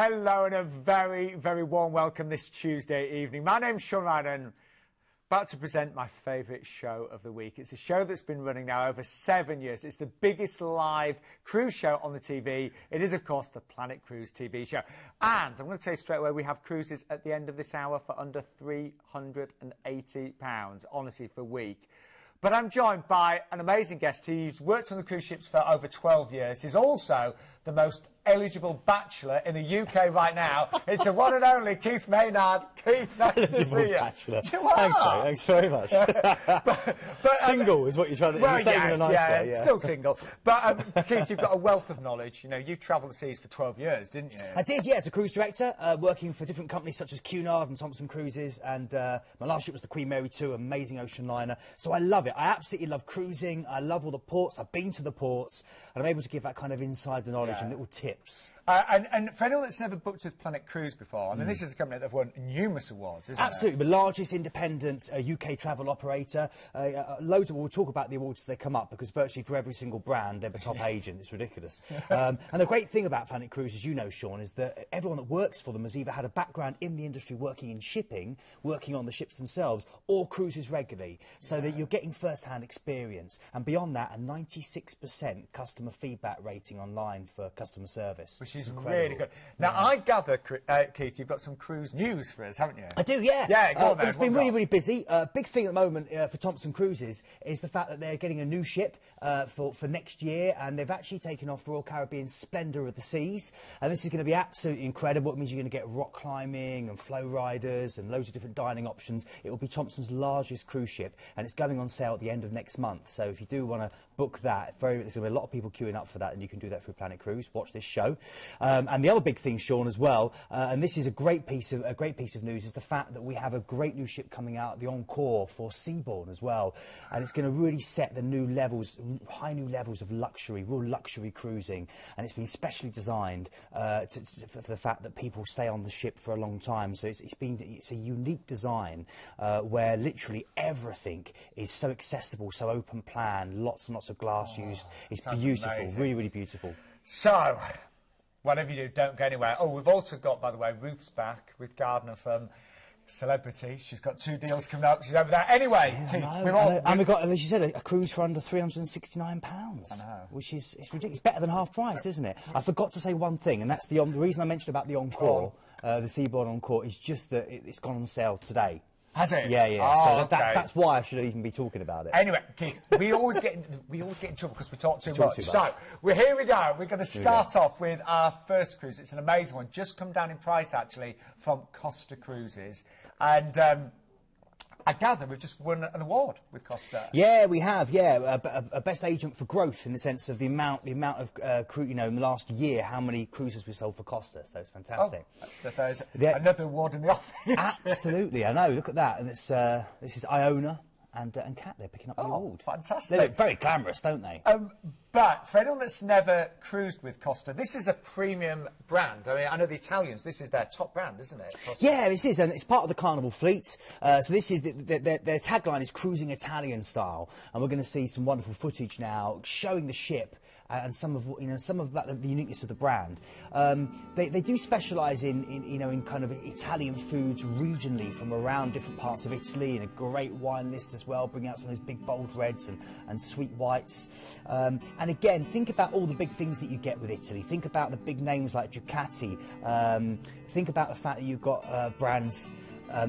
Hello and a very, very warm welcome this Tuesday evening. My name's Sean Ryan and I'm about to present my favourite show of the week. It's a show that's been running now over 7 years. It's the biggest live cruise show on the TV. It is, of course, the Planet Cruise TV show. And I'm going to tell you straight away, we have cruises at the end of this hour for under £380, honestly, for a week. But I'm joined by an amazing guest. He's worked on the cruise ships for over 12 years. He's also the most eligible bachelor in the UK right now. It's the one and only Keith Maynard. Keith, nice to see you. Bachelor. Thanks, mate. Thanks very much. but, single is what you're trying to well, say yes, in a nice way. Yeah, still single. But Keith, you've got a wealth of knowledge. You know, you travelled the seas for 12 years, didn't you? I did, yeah, as a cruise director, working for different companies such as Cunard and Thompson Cruises, and my last ship was the Queen Mary 2, amazing ocean liner. So I love it. I absolutely love cruising. I love all the ports. I've been to the ports, and I'm able to give that kind of insider knowledge and little tips. And for anyone that's never booked with Planet Cruise before, I mean, this is a company that have won numerous awards, isn't it? Absolutely, the largest independent UK travel operator. Loads of, we'll talk about the awards as they come up, because virtually for every single brand, they're the top agent. It's ridiculous. And the great thing about Planet Cruise, as you know, Sean, is that everyone that works for them has either had a background in the industry working in shipping, working on the ships themselves, or cruises regularly, so that you're getting first-hand experience. And beyond that, a 96% customer feedback rating online for customer service. Which is really good. Now, I gather, Keith, you've got some cruise news for us, haven't you? I do, yeah. Yeah, go on, it's been really, really busy. Big thing at the moment for Thompson Cruises is the fact that they're getting a new ship for next year, and they've actually taken off Royal Caribbean's Splendour of the Seas. And this is going to be absolutely incredible. It means you're going to get rock climbing and flow riders and loads of different dining options. It will be Thompson's largest cruise ship, and it's going on sale at the end of next month. So if you do want to book that, there's going to be a lot of people queuing up for that, and you can do that through Planet Cruise. Watch this show. And the other big thing, Sean, as well, and this is a great piece of news, is the fact that we have a great new ship coming out, the Encore for Seabourn as well, and it's going to really set the new levels, high new levels of luxury, real luxury cruising, and it's been specially designed for the fact that people stay on the ship for a long time. So it's a unique design where literally everything is so accessible, so open plan, lots and lots of glass used. It's beautiful, amazing. Really, really beautiful. So, whatever you do, don't go anywhere. Oh, we've also got, by the way, Ruth's back with Gardner from Celebrity. She's got 2 deals coming up. She's over there. Anyway, Keith, and we've got, as you said, a cruise for under £369. I know. Which is ridiculous. It's better than half price, isn't it? I forgot to say one thing, and that's the reason I mentioned about the Encore, the Seabourn Encore, is just that it's gone on sale today. Has it? Yeah, yeah. Oh, so okay. that's why I should even be talking about it. Anyway, Keith, we always get in trouble because we talk too much. So here we go. We're going to start off with our first cruise. It's an amazing one. Just come down in price actually from Costa Cruises, and I gather we've just won an award with Costa. Yeah, we have. Yeah, a best agent for growth, in the sense of the amount of in the last year, how many cruises we sold for Costa. So it's fantastic. Oh, so another award in the office. Absolutely, I know. Look at that, and it's this is Iona and Kat. They're picking up the award. Fantastic. They look very glamorous, don't they? But for anyone that's never cruised with Costa, this is a premium brand. I mean, I know the Italians, this is their top brand, isn't it? Costa? Yeah, this is, and it's part of the Carnival fleet. So this is their tagline is cruising Italian style, and we're going to see some wonderful footage now showing the ship and some of the uniqueness of the brand. They do specialise in kind of Italian foods regionally from around different parts of Italy, and a great wine list as well, bringing out some of those big bold reds and sweet whites. And again, think about all the big things that you get with Italy. Think about the big names like Ducati. Think about the fact that you've got brands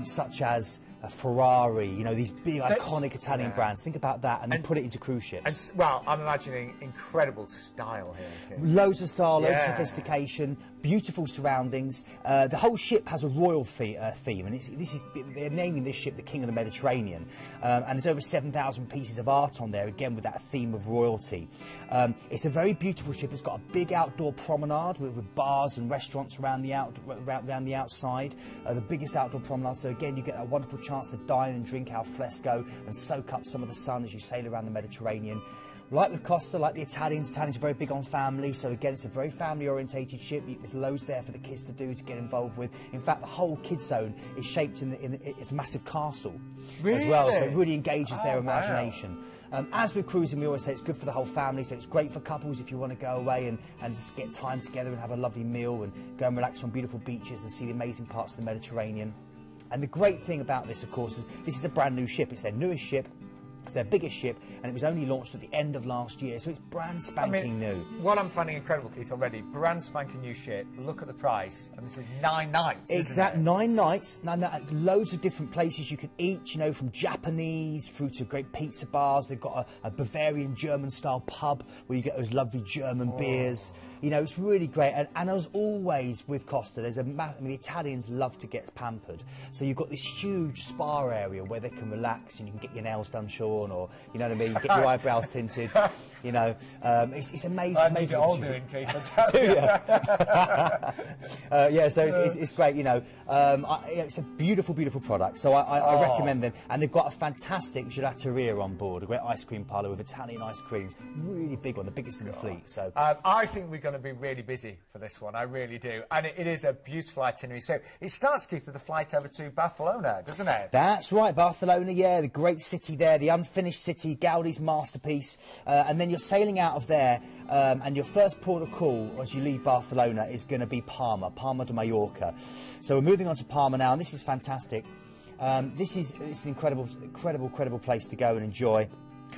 such as Ferrari, you know, these big iconic Italian brands. Think about that and then put it into cruise ships. Well, I'm imagining incredible style here. Loads of style, loads of sophistication, beautiful surroundings. The whole ship has a royal theme, and they're naming this ship the King of the Mediterranean. And there's over 7,000 pieces of art on there, again with that theme of royalty. It's a very beautiful ship. It's got a big outdoor promenade with bars and restaurants around the outside. The biggest outdoor promenade. So again, you get a wonderful chance to dine and drink al fresco and soak up some of the sun as you sail around the Mediterranean. Like with Costa, like the Italians are very big on family, so again it's a very family orientated ship. There's loads there for the kids to do, to get involved with. In fact, the whole kids zone is shaped it's a massive castle as well, so it really engages their imagination. As with cruising, we always say it's good for the whole family, so it's great for couples if you want to go away and just get time together and have a lovely meal and go and relax on beautiful beaches and see the amazing parts of the Mediterranean. And the great thing about this, of course, is this is a brand new ship. It's their newest ship. It's their biggest ship, and it was only launched at the end of last year, so it's brand spanking new. What I'm finding incredible, Keith, already, brand spanking new ship, look at the price, and this is 9 nights, Exactly, 9 nights, loads of different places you can eat, you know, from Japanese through to great pizza bars. They've got a Bavarian German-style pub where you get those lovely German beers. You know, it's really great. And as always with Costa, there's the Italians love to get pampered. So you've got this huge spa area where they can relax and you can get your nails done, Sean, or, you know what I mean, get your eyebrows tinted. You know, it's amazing. I need it all doing, Keith. Do you? Yeah, so it's great, you know. It's a beautiful, beautiful product. So I recommend them. And they've got a fantastic gelateria on board, a great ice cream parlour with Italian ice creams. Really big one, the biggest in the fleet. So I think we're going to be really busy for this one. I really do. And it is a beautiful itinerary. So it starts, Keith, with the flight over to Barcelona, doesn't it? That's right, Barcelona, yeah, the great city there, the unfinished city, Gaudi's masterpiece. And then you're sailing out of there, and your first port of call as you leave Barcelona is going to be Palma de Mallorca. So we're moving on to Palma now, and this is fantastic. It's an incredible place to go and enjoy.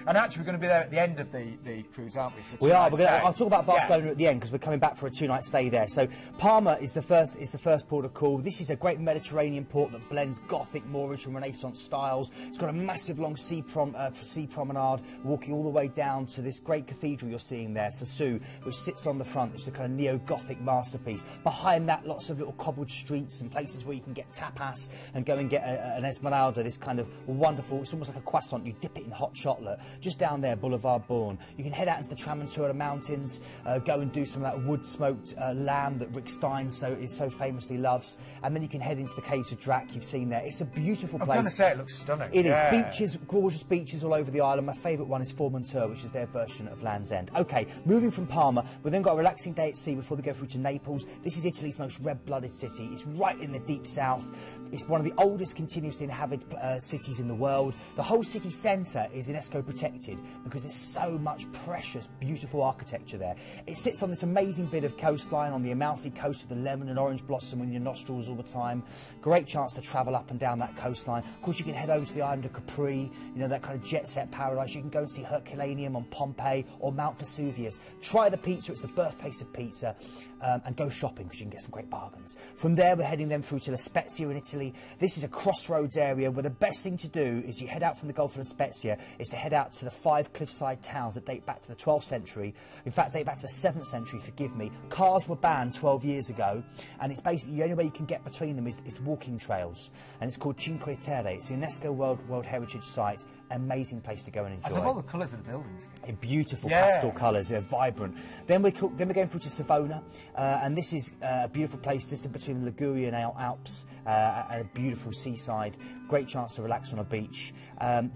And actually, we're going to be there at the end of the cruise, aren't we? We are. I'll talk about Barcelona at the end because we're coming back for a 2-night stay there. So Palma is the first port of call. This is a great Mediterranean port that blends Gothic, Moorish and Renaissance styles. It's got a massive long sea promenade walking all the way down to this great cathedral you're seeing there, Sassu, which sits on the front. It's a kind of neo-Gothic masterpiece. Behind that, lots of little cobbled streets and places where you can get tapas and go and get an Esmeralda, this kind of wonderful, it's almost like a croissant. You dip it in hot chocolate. Just down there, Boulevard Bourne. You can head out into the Tramontura Mountains, go and do some of that wood-smoked lamb that Rick Stein so famously loves, and then you can head into the Caves of Drac you've seen there. It's a beautiful place. I'm going to say it looks stunning. It is. Beaches, gorgeous beaches all over the island. My favourite one is Formentor, which is their version of Land's End. OK, moving from Palma, we've then got a relaxing day at sea before we go through to Naples. This is Italy's most red-blooded city. It's right in the deep south. It's one of the oldest continuously inhabited cities in the world. The whole city centre is UNESCO protected because there's so much precious, beautiful architecture there. It sits on this amazing bit of coastline on the Amalfi Coast with the lemon and orange blossom in your nostrils all the time. Great chance to travel up and down that coastline. Of course, you can head over to the island of Capri, you know, that kind of jet-set paradise. You can go and see Herculaneum on Pompeii or Mount Vesuvius. Try the pizza, it's the birthplace of pizza. And go shopping because you can get some great bargains. From there, we're heading then through to La Spezia in Italy. This is a crossroads area where the best thing to do is you head out from the Gulf of La Spezia is to head out to the 5 cliffside towns that date back to the 12th century. In fact, date back to the 7th century, forgive me. Cars were banned 12 years ago, and it's basically the only way you can get between them is walking trails. And it's called Cinque Terre. It's a UNESCO World Heritage Site. Amazing place to go and enjoy. I love all the colours of the buildings. In beautiful pastel colours, they're vibrant. Then we're going through to Savona, and this is a beautiful place just in between the Ligurian Alps, and a beautiful seaside. Great chance to relax on a beach.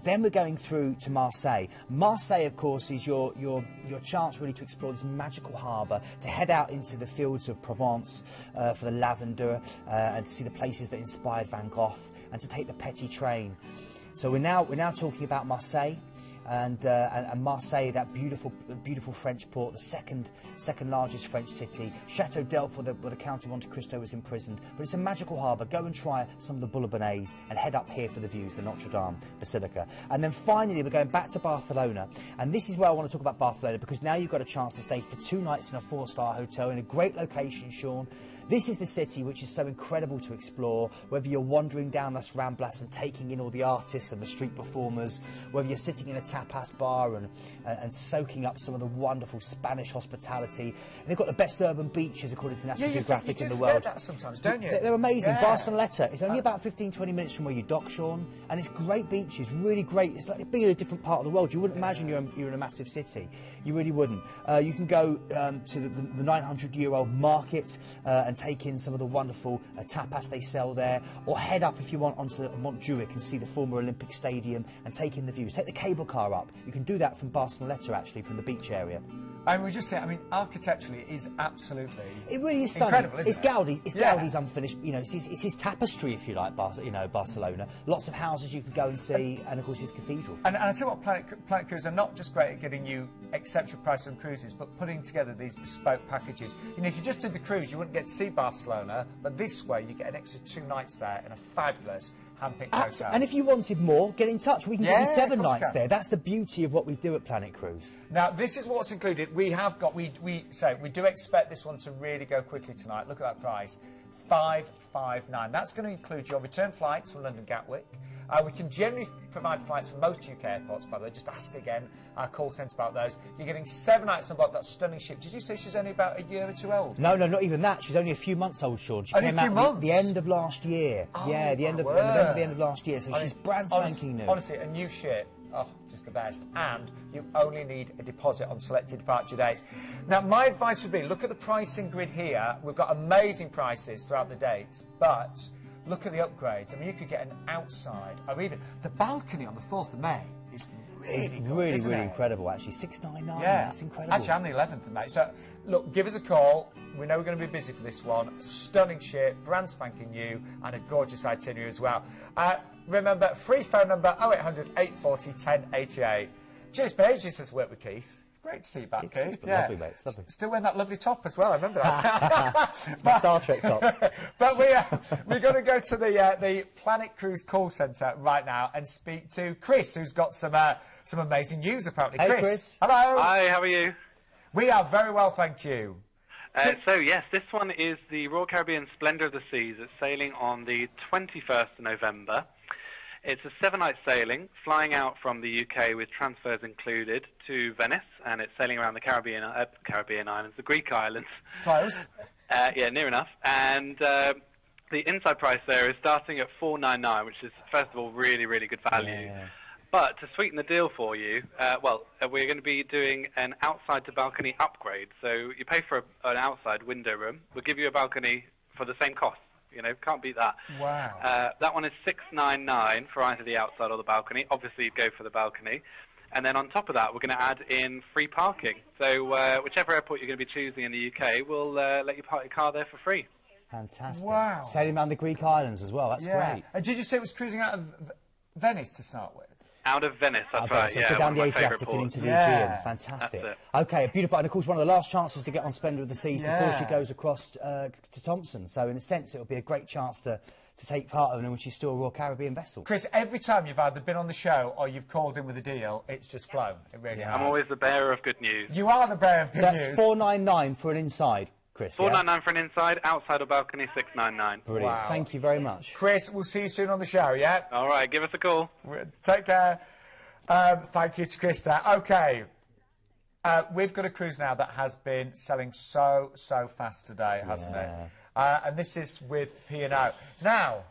Then we're going through to Marseille. Marseille, of course, is your chance really to explore this magical harbour, to head out into the fields of Provence for the lavender, and to see the places that inspired Van Gogh, and to take the Petit train. So we're now talking about Marseille, and Marseille, that beautiful French port, the second largest French city. Chateau d'Elf, where the Count of Monte Cristo was imprisoned. But it's a magical harbour. Go and try some of the bouillabaisse and head up here for the views, the Notre Dame Basilica. And then finally, we're going back to Barcelona. And this is where I want to talk about Barcelona, because now you've got a chance to stay for 2 nights in a 4-star hotel in a great location, Sean. This is the city which is so incredible to explore, whether you're wandering down Las Ramblas and taking in all the artists and the street performers, whether you're sitting in a tapas bar and soaking up some of the wonderful Spanish hospitality. And they've got the best urban beaches, according to National Geographic, in the world. You do that sometimes, don't you? They're amazing. Yeah. Barceloneta, it's only about 15-20 minutes from where you dock, Sean, and it's great beaches, really great. It's like being in a different part of the world. You wouldn't imagine you're in a massive city. You really wouldn't. You can go to the 900-year-old market and take in some of the wonderful tapas they sell there, or head up if you want onto Montjuic and see the former Olympic Stadium and take in the views. Take the cable car up. You can do that from Barceloneta, actually, from the beach area. And we just say, I mean, architecturally, it is absolutely It really is stunning. incredible, isn't It's it? Gaudi's. It's Yeah. Gaudi's unfinished. You know, it's his tapestry, if you like. Barcelona. Lots of houses you could go and see, and of course his cathedral. And I tell you what, Planet Cruise are not just great at getting you exceptional prices on cruises, but putting together these bespoke packages. You know, if you just did the cruise, you wouldn't get to see Barcelona, but this way you get an extra 2 nights there in a fabulous hand-picked hotel. And if you wanted more, get in touch. We can give you Yeah, 7 of course we nights can. there. That's the beauty of what we do at Planet Cruise. Now, this is what's included. We have got, we do expect this one to really go quickly tonight. Look at that price, $559. That's going to include your return flights from London Gatwick. We can generally provide flights from most UK airports, by the way. Just ask again our call centre about those. You're getting 7 nights on board that stunning ship. Did you say she's only about a year or two old? No, not even that. She's only a few months old, Sean. She Only came a few out months? the end of last year. Oh, yeah, the end of my November, word. the end of last year. So she's brand spanking new. Honestly, a new ship. Oh, just the best. And you only need a deposit on selected departure dates. Now, my advice would be, look at the pricing grid here. We've got amazing prices throughout the dates, but look at the upgrades. I mean, you could get an outside, or even the balcony on the 4th of May is really It's good, really, isn't really it? incredible, actually. 699, Yeah, that's incredible. Actually, I'm the 11th of May. So, look, give us a call. We know we're going to be busy for this one. Stunning ship, brand spanking new, and a gorgeous itinerary as well. Remember, free phone number 0800 840 1088. Cheers, Paige. This has worked with Keith. Great to see you back, Keith. It's lovely, mate. It's lovely. Still wearing that lovely top as well. I remember that. It's my Star Trek top. But we're going to go to the Planet Cruise call centre right now and speak to Chris, who's got some amazing news apparently. Hey, Chris. Hello. Hi, how are you? We are very well, thank you. So, yes, this one is the Royal Caribbean Splendor of the Seas. It's sailing on the 21st of November. It's a 7-night sailing, flying out from the UK with transfers included to Venice, and it's sailing around the Caribbean islands, the Greek islands. Close. Yeah, near enough. And the inside price there is starting at $499, which is, first of all, really, really good value. Yeah. But to sweeten the deal for you, we're going to be doing an outside to balcony upgrade. So you pay for an outside window room. We'll give you a balcony for the same cost. You know, can't beat that. Wow. That one is $699 for either the outside or the balcony. Obviously, you'd go for the balcony. And then on top of that, we're going to add in free parking. So whichever airport you're going to be choosing in the UK, we'll let you park your car there for free. Fantastic. Wow. Sailing around the Greek islands as well. That's great. And did you say it was cruising out of Venice to start with? Out of Venice, that's Okay, right. so Yeah, go one down of the my Adriatic favourite and ports. into the Yeah. Aegean. Fantastic. That's Okay, beautiful. And of course, one of the last chances to get on Splendor of the Seas before Yeah. she goes across to Thompson. So in a sense, it'll be a great chance to take part in it when she's still a Royal Caribbean vessel. Chris, every time you've either been on the show or you've called in with a deal, it's just flown. It really has. I'm always the bearer of good news. You are the bearer of good So news. that's $499 for an inside, Chris. yeah? $499 for an inside, outside or balcony, $699. Brilliant. Wow. Thank you very much. Chris, we'll see you soon on the show, yeah? All right, give us a call. Take care. Thank you to Chris there. OK. We've got a cruise now that has been selling so fast today, hasn't it? And this is with P&O. Now,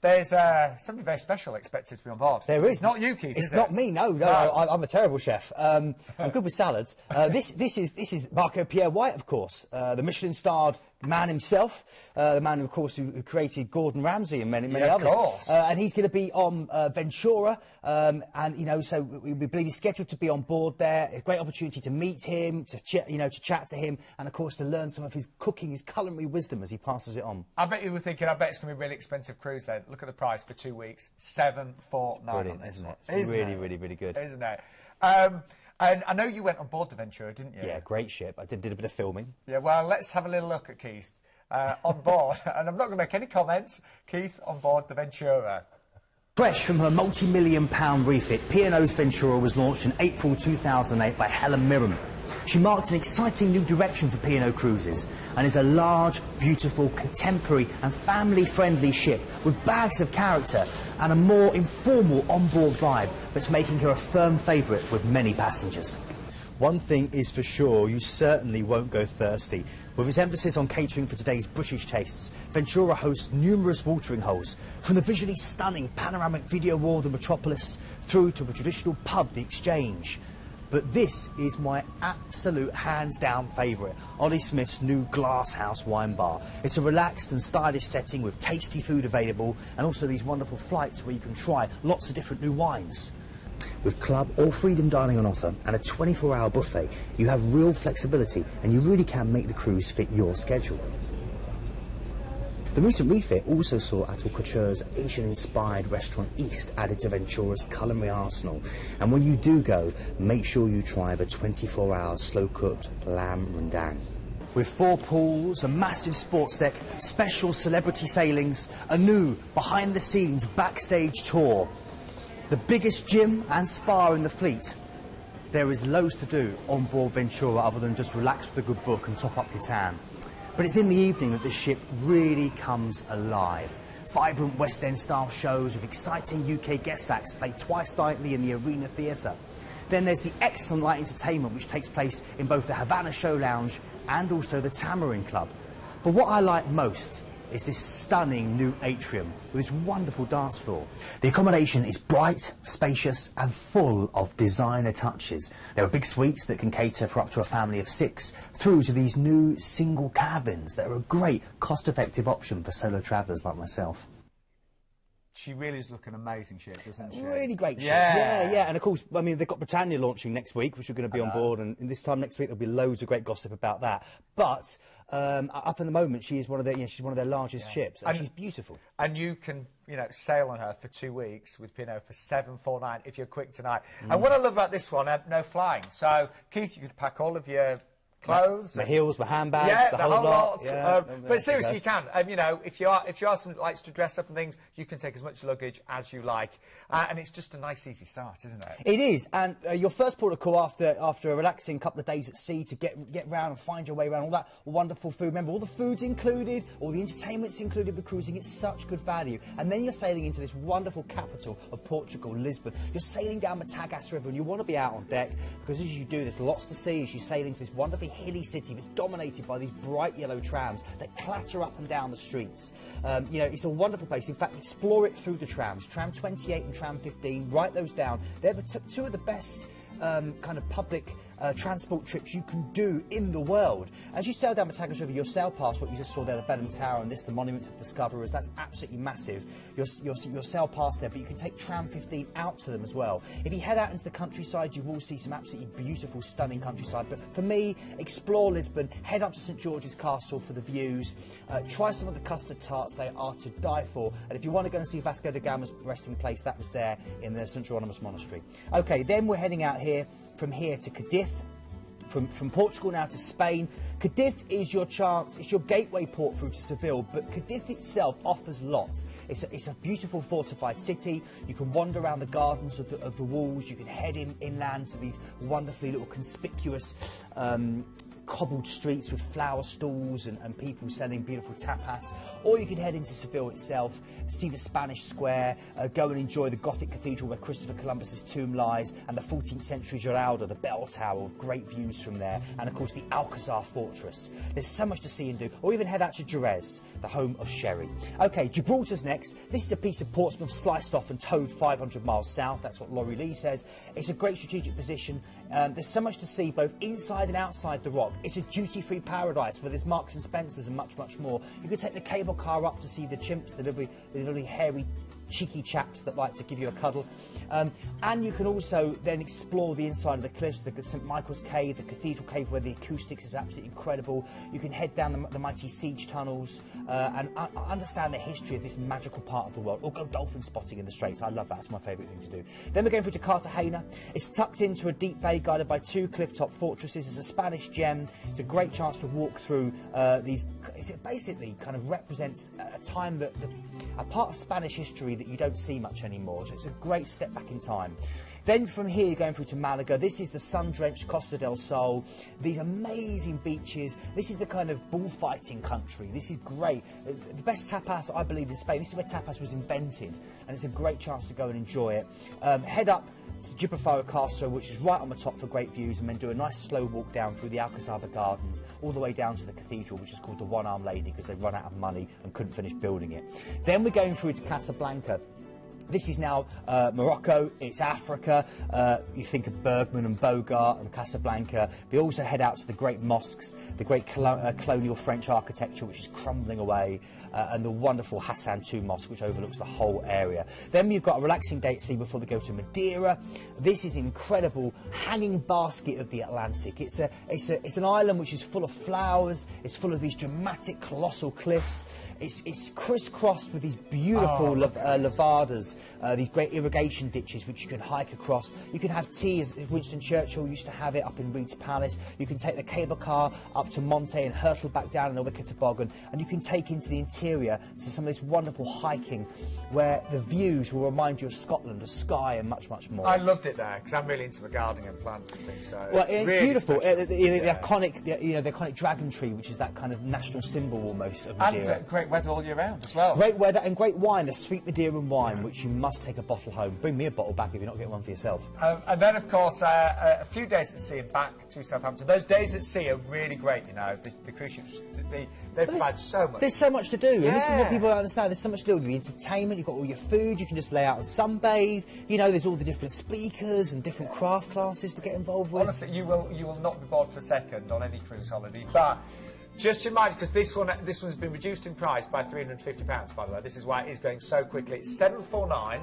there's something very special expected to be on board. There is. It's not you, Keith, It's is not it? me, no. I'm a terrible chef. I'm good with salads. This is Marco Pierre White, of course, the Michelin-starred man himself, the man, of course, who created Gordon Ramsay and many Yeah, of others. course. And he's going to be on Ventura, and you know, so we believe he's scheduled to be on board there. A great opportunity to meet him, to chat to him, and of course to learn some of his cooking, his culinary wisdom as he passes it on. I bet you were thinking, I bet it's going to be a really expensive cruise then. Look at the price for 2 weeks. $749 Brilliant, on this isn't one. it? It's really good. Isn't it? And I know you went on board the Ventura, didn't you? Yeah, great ship. I did a bit of filming. Yeah, well, let's have a little look at Keith on board. And I'm not going to make any comments. Keith on board the Ventura. Fresh from her multi-million-pound refit, P&O's Ventura was launched in April 2008 by Helen Mirren. She marked an exciting new direction for P&O Cruises and is a large, beautiful, contemporary and family-friendly ship with bags of character and a more informal onboard vibe that's making her a firm favourite with many passengers. One thing is for sure, you certainly won't go thirsty. With its emphasis on catering for today's British tastes, Ventura hosts numerous watering holes, from the visually stunning panoramic video wall of the metropolis through to a traditional pub, the Exchange. But this is my absolute hands-down favourite, Ollie Smith's new Glass House wine bar. It's a relaxed and stylish setting with tasty food available and also these wonderful flights where you can try lots of different new wines. With club or freedom dining on offer and a 24-hour buffet, you have real flexibility and you really can make the cruise fit your schedule. The recent refit also saw Atul Couture's Asian-inspired restaurant East added to Ventura's culinary arsenal. And when you do go, make sure you try the 24-hour slow-cooked lamb rendang. With 4 pools, a massive sports deck, special celebrity sailings, a new behind-the-scenes backstage tour, the biggest gym and spa in the fleet. There is loads to do on board Ventura other than just relax with a good book and top up your tan. But it's in the evening that the ship really comes alive. Vibrant West End style shows with exciting UK guest acts played twice nightly in the Arena Theatre. Then there's the excellent light entertainment which takes place in both the Havana Show Lounge and also the Tamarind Club. But what I like most is this stunning new atrium with this wonderful dance floor. The accommodation is bright, spacious and full of designer touches. There are big suites that can cater for up to a family of 6, through to these new single cabins that are a great cost-effective option for solo travellers like myself. She really is looking amazing ship, doesn't she? Really great ship. Yeah. Yeah. And of course, I mean, they've got Britannia launching next week, which we're going to be on board, and this time next week there'll be loads of great gossip about that. But up in the moment, she's one of their largest ships, and she's beautiful. And you can, sail on her for 2 weeks with Pinot for $749 if you're quick tonight. And what I love about this one, no flying. So Keith, you could pack all of your clothes, my heels, my handbags, the whole lot. But seriously, you can. If you are someone that likes to dress up and things, you can take as much luggage as you like, and it's just a nice, easy start, isn't it? It is, and your first port of call after a relaxing couple of days at sea to get round and find your way around all that wonderful food. Remember, all the food's included, all the entertainment's included with cruising. It's such good value, and then you're sailing into this wonderful capital of Portugal, Lisbon. You're sailing down the Tagus River, and you want to be out on deck because as you do, there's lots to see as you sail into this wonderful hilly city that's dominated by these bright yellow trams that clatter up and down the streets. It's a wonderful place. In fact, explore it through the trams. Tram 28 and Tram 15, write those down. They're two of the best kind of public transport trips you can do in the world. As you sail down the Tagus River, you'll sail past what you just saw there, the Benham Tower, and this, the Monument of Discoverers. That's absolutely massive. You'll sail past there, but you can take Tram 15 out to them as well. If you head out into the countryside, you will see some absolutely beautiful, stunning countryside. But for me, explore Lisbon, head up to St George's Castle for the views, try some of the custard tarts, they are to die for. And if you want to go and see Vasco da Gama's resting place, that was there in the St Geronimus Monastery. Okay, then we're heading out from here to Cadiz. From Portugal now to Spain. Cadiz is your chance, it's your gateway port through to Seville, but Cadiz itself offers lots. It's a beautiful fortified city. You can wander around the gardens of the walls, you can head inland to these wonderfully little conspicuous cobbled streets with flower stalls and people selling beautiful tapas, or you can head into Seville itself, see the Spanish Square, go and enjoy the Gothic cathedral where Christopher Columbus's tomb lies, and the 14th century Giralda, the bell tower, great views from there, and of course the Alcazar fortress. There's so much to see and do, or even head out to Jerez, the home of sherry. Okay, Gibraltar's next. This is a piece of Portsmouth sliced off and towed 500 miles south. That's what Laurie Lee says. It's a great strategic position. There's so much to see both inside and outside the rock. It's a duty-free paradise where there's Marks and Spencers and much, much more. You could take the cable car up to see the chimps, the little hairy cheeky chaps that like to give you a cuddle. And you can also then explore the inside of the cliffs, the St Michael's Cave, the Cathedral Cave where the acoustics is absolutely incredible. You can head down the mighty siege tunnels and understand the history of this magical part of the world, or go dolphin spotting in the Straits. I love that, it's my favourite thing to do. Then we're going through to Cartagena. It's tucked into a deep bay guarded by 2 cliff-top fortresses. It's a Spanish gem. It's a great chance to walk through these. It basically kind of represents a time a part of Spanish history that you don't see much anymore. So it's a great step back in time. Then from here, going through to Malaga, this is the sun-drenched Costa del Sol, these amazing beaches. This is the kind of bullfighting country. This is great. The best tapas, I believe, in Spain. This is where tapas was invented, and it's a great chance to go and enjoy it. Head up to Gibraltar Castle, which is right on the top for great views, and then do a nice slow walk down through the Alcazar Gardens, all the way down to the cathedral, which is called the One-Armed Lady because they run out of money and couldn't finish building it. Then we're going through to Casablanca. This is now Morocco, it's Africa. You think of Bergman and Bogart and Casablanca. We also head out to the great mosques, the great colonial French architecture, which is crumbling away, and the wonderful Hassan II Mosque, which overlooks the whole area. Then you've got a relaxing day at sea before they go to Madeira. This is an incredible hanging basket of the Atlantic. It's an island which is full of flowers. It's full of these dramatic, colossal cliffs. It's crisscrossed with these beautiful lavadas, these great irrigation ditches which you can hike across. You can have tea, as Winston Churchill used to have it, up in Reed's Palace. You can take the cable car up to Monte and hurtle back down in a wicked toboggan, and you can take into the interior to some of this wonderful hiking where the views will remind you of Scotland, of Skye, and much, much more. I loved it there because I'm really into the gardening and plants and things. So well, it's really beautiful. The iconic dragon tree, which is that kind of national symbol almost of Madeira. And great weather all year round as well. Great weather and great wine, the sweet Madeiran wine, which you must take a bottle home. Bring me a bottle back if you're not getting one for yourself. And then, of course, a few days at sea and back to Southampton. Those days at sea are really great, you know. The cruise ships, they provide so much. There's so much to do, and this is what people don't understand. There's so much to do with the entertainment. You've got all your food. You can just lay out and sunbathe. You know, there's all the different speakers and different craft classes to get involved with. Honestly, you will not be bored for a second on any cruise holiday, but. Just remind, because this one's been reduced in price by £350, by the way. This is why it is going so quickly. It's $749,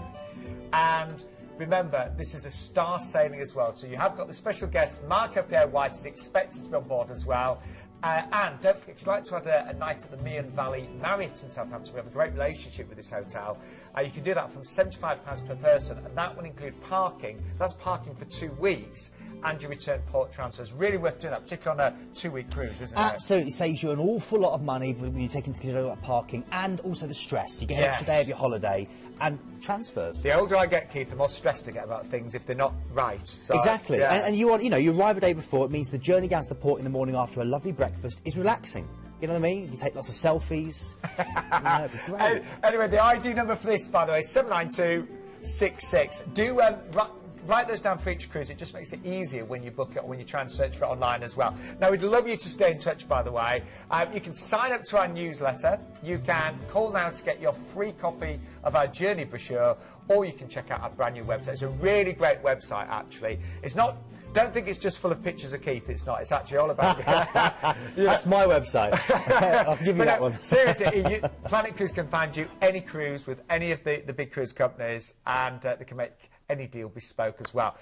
and remember, this is a star sailing as well. So you have got the special guest, Marco Pierre White, is expected to be on board as well. And don't forget, if you'd like to have a night at the Meon Valley Marriott in Southampton, we have a great relationship with this hotel. You can do that from £75 per person, and that will include parking. That's parking for 2 weeks. And your return port transfers. Really worth doing that, particularly on a 2-week cruise, isn't it? Absolutely, saves you an awful lot of money when you take into consideration parking and also the stress. You get an extra day of your holiday and transfers. The older I get, Keith, the more stressed I get about things if they're not right. So, exactly, and you want, you arrive a day before. It means the journey down to the port in the morning after a lovely breakfast is relaxing. You know what I mean? You take lots of selfies. It'd be great. Anyway, the ID number for this, by the way, is 79266. Do write those down for each cruise. It just makes it easier when you book it or when you try and search for it online as well. Now, we'd love you to stay in touch, by the way. You can sign up to our newsletter. You can call now to get your free copy of our journey brochure, or you can check out our brand new website. It's a really great website, actually. It's not... Don't think it's just full of pictures of Keith. It's not. It's actually all about... That's my website. I'll give you that one. Seriously, Planet Cruise can find you any cruise with any of the big cruise companies, and they can make any deal bespoke as well.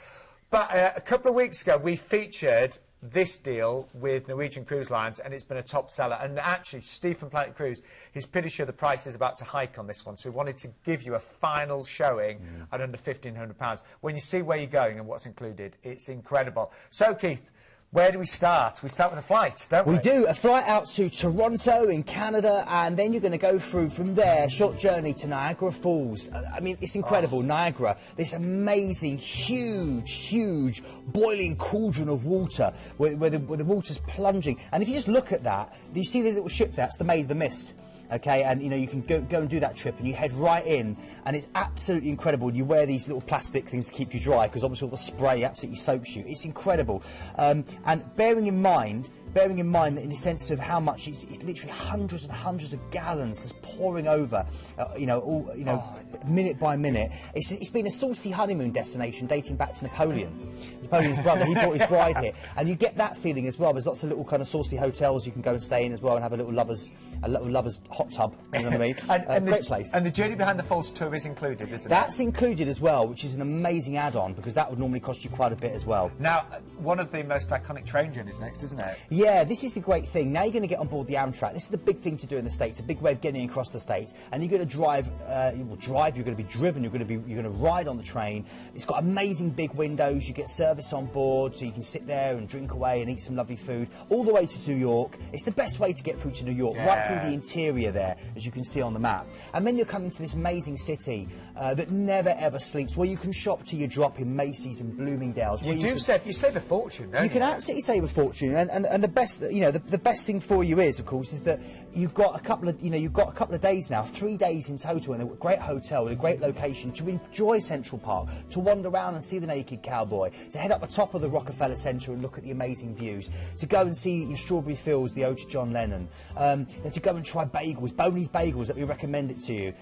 But a couple of weeks ago, we featured this deal with Norwegian Cruise Lines, and it's been a top seller. And actually, Steve from Planet Cruise, he's pretty sure the price is about to hike on this one. So we wanted to give you a final showing at under £1,500. When you see where you're going and what's included, it's incredible. So, Keith, where do we start? We start with a flight, don't we? We do. A flight out to Toronto in Canada, and then you're going to go through from there, short journey to Niagara Falls. I mean, it's incredible. Niagara, this amazing, huge, boiling cauldron of water where the water's plunging. And if you just look at that, you see the little ship there, that's the Maid of the Mist. Okay, and you can go and do that trip, and you head right in, and it's absolutely incredible. You wear these little plastic things to keep you dry, because obviously all the spray absolutely soaks you. It's incredible. And bearing in mind that in the sense of how much it's literally hundreds and hundreds of gallons just pouring over, minute by minute. It's been a saucy honeymoon destination dating back to Napoleon's brother. He brought his bride here, and you get that feeling as well. There's lots of little kind of saucy hotels you can go and stay in as well, and have a little lovers hot tub. You know what I mean? Great place. And the Journey Behind the Falls tour is included, isn't it? That's included as well, which is an amazing add-on, because that would normally cost you quite a bit as well. Now, one of the most iconic train journeys next, isn't it? Yeah, this is the great thing. Now you're going to get on board the Amtrak. This is the big thing to do in the States, a big way of getting across the States. And you're going to drive, you're going to be driven, you're going to ride on the train. It's got amazing big windows. You get service on board, so you can sit there and drink away and eat some lovely food. All the way to New York. It's the best way to get through to New York, right through the interior there, as you can see on the map. And then you're coming to this amazing city that never ever sleeps, where you can shop till you drop in Macy's and Bloomingdale's. You save a fortune, don't you? You can absolutely save a fortune, and the best, the best thing for you is, of course, is that you've got a couple of days now, 3 days in total, in a great hotel with a great location to enjoy Central Park, to wander around and see the naked cowboy, to head up the top of the Rockefeller Center and look at the amazing views, to go and see your Strawberry Fields, the ode to John Lennon, to go and try bagels, Boney's Bagels, that we recommend it to you.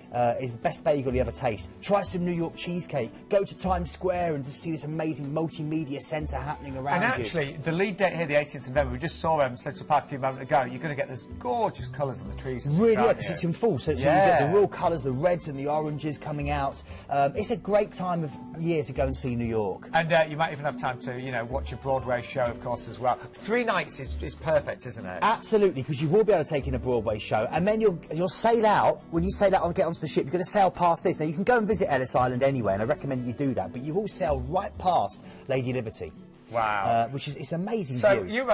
Is the best bagel you ever taste. place, try some New York cheesecake, go to Times Square and just see this amazing multimedia centre happening around you. And actually, the lead date here, the 18th of November, we just saw Central Park a few moments ago, you're going to get those gorgeous colours on the trees. Really, yeah, because it's in full, so you get the real colours, the reds and the oranges coming out. It's a great time of year to go and see New York. And you might even have time to, you know, watch a Broadway show, of course, as well. 3 nights is perfect, isn't it? Absolutely, because you will be able to take in a Broadway show, and then you'll sail out. When you sail out and get onto the ship, you're going to sail past this. Now, you can go and visit Ellis Island anyway, and I recommend you do that, but you will sail right past Lady Liberty. Wow, which is it's amazing. So view.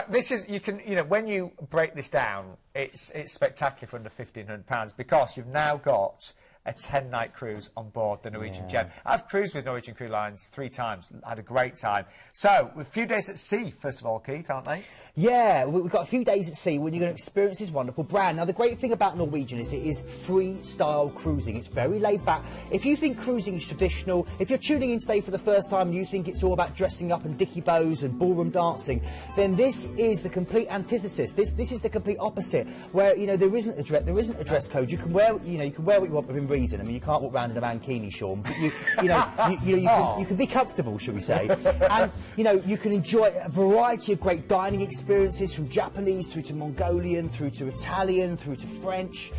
you can when you break this down, it's spectacular for under £1,500 because you've now got a 10-night cruise on board the Norwegian Gem. I've cruised with Norwegian Cruise Lines 3 times, had a great time. So, a few days at sea, first of all, Keith, aren't they? Yeah, we've got a few days at sea when you're going to experience this wonderful brand. Now, the great thing about Norwegian is it is free-style cruising. It's very laid back. If you think cruising is traditional, if you're tuning in today for the first time and you think it's all about dressing up and dicky bows and ballroom dancing, then this is the complete antithesis. This is the complete opposite, where, you know, there isn't a dress code. You can wear, you know, you can wear what you want within reason. I mean, you can't walk around in a mankini, Sean, but you can be comfortable, shall we say? And you know, you can enjoy a variety of great dining experiences, from Japanese through to Mongolian, through to Italian, through to French.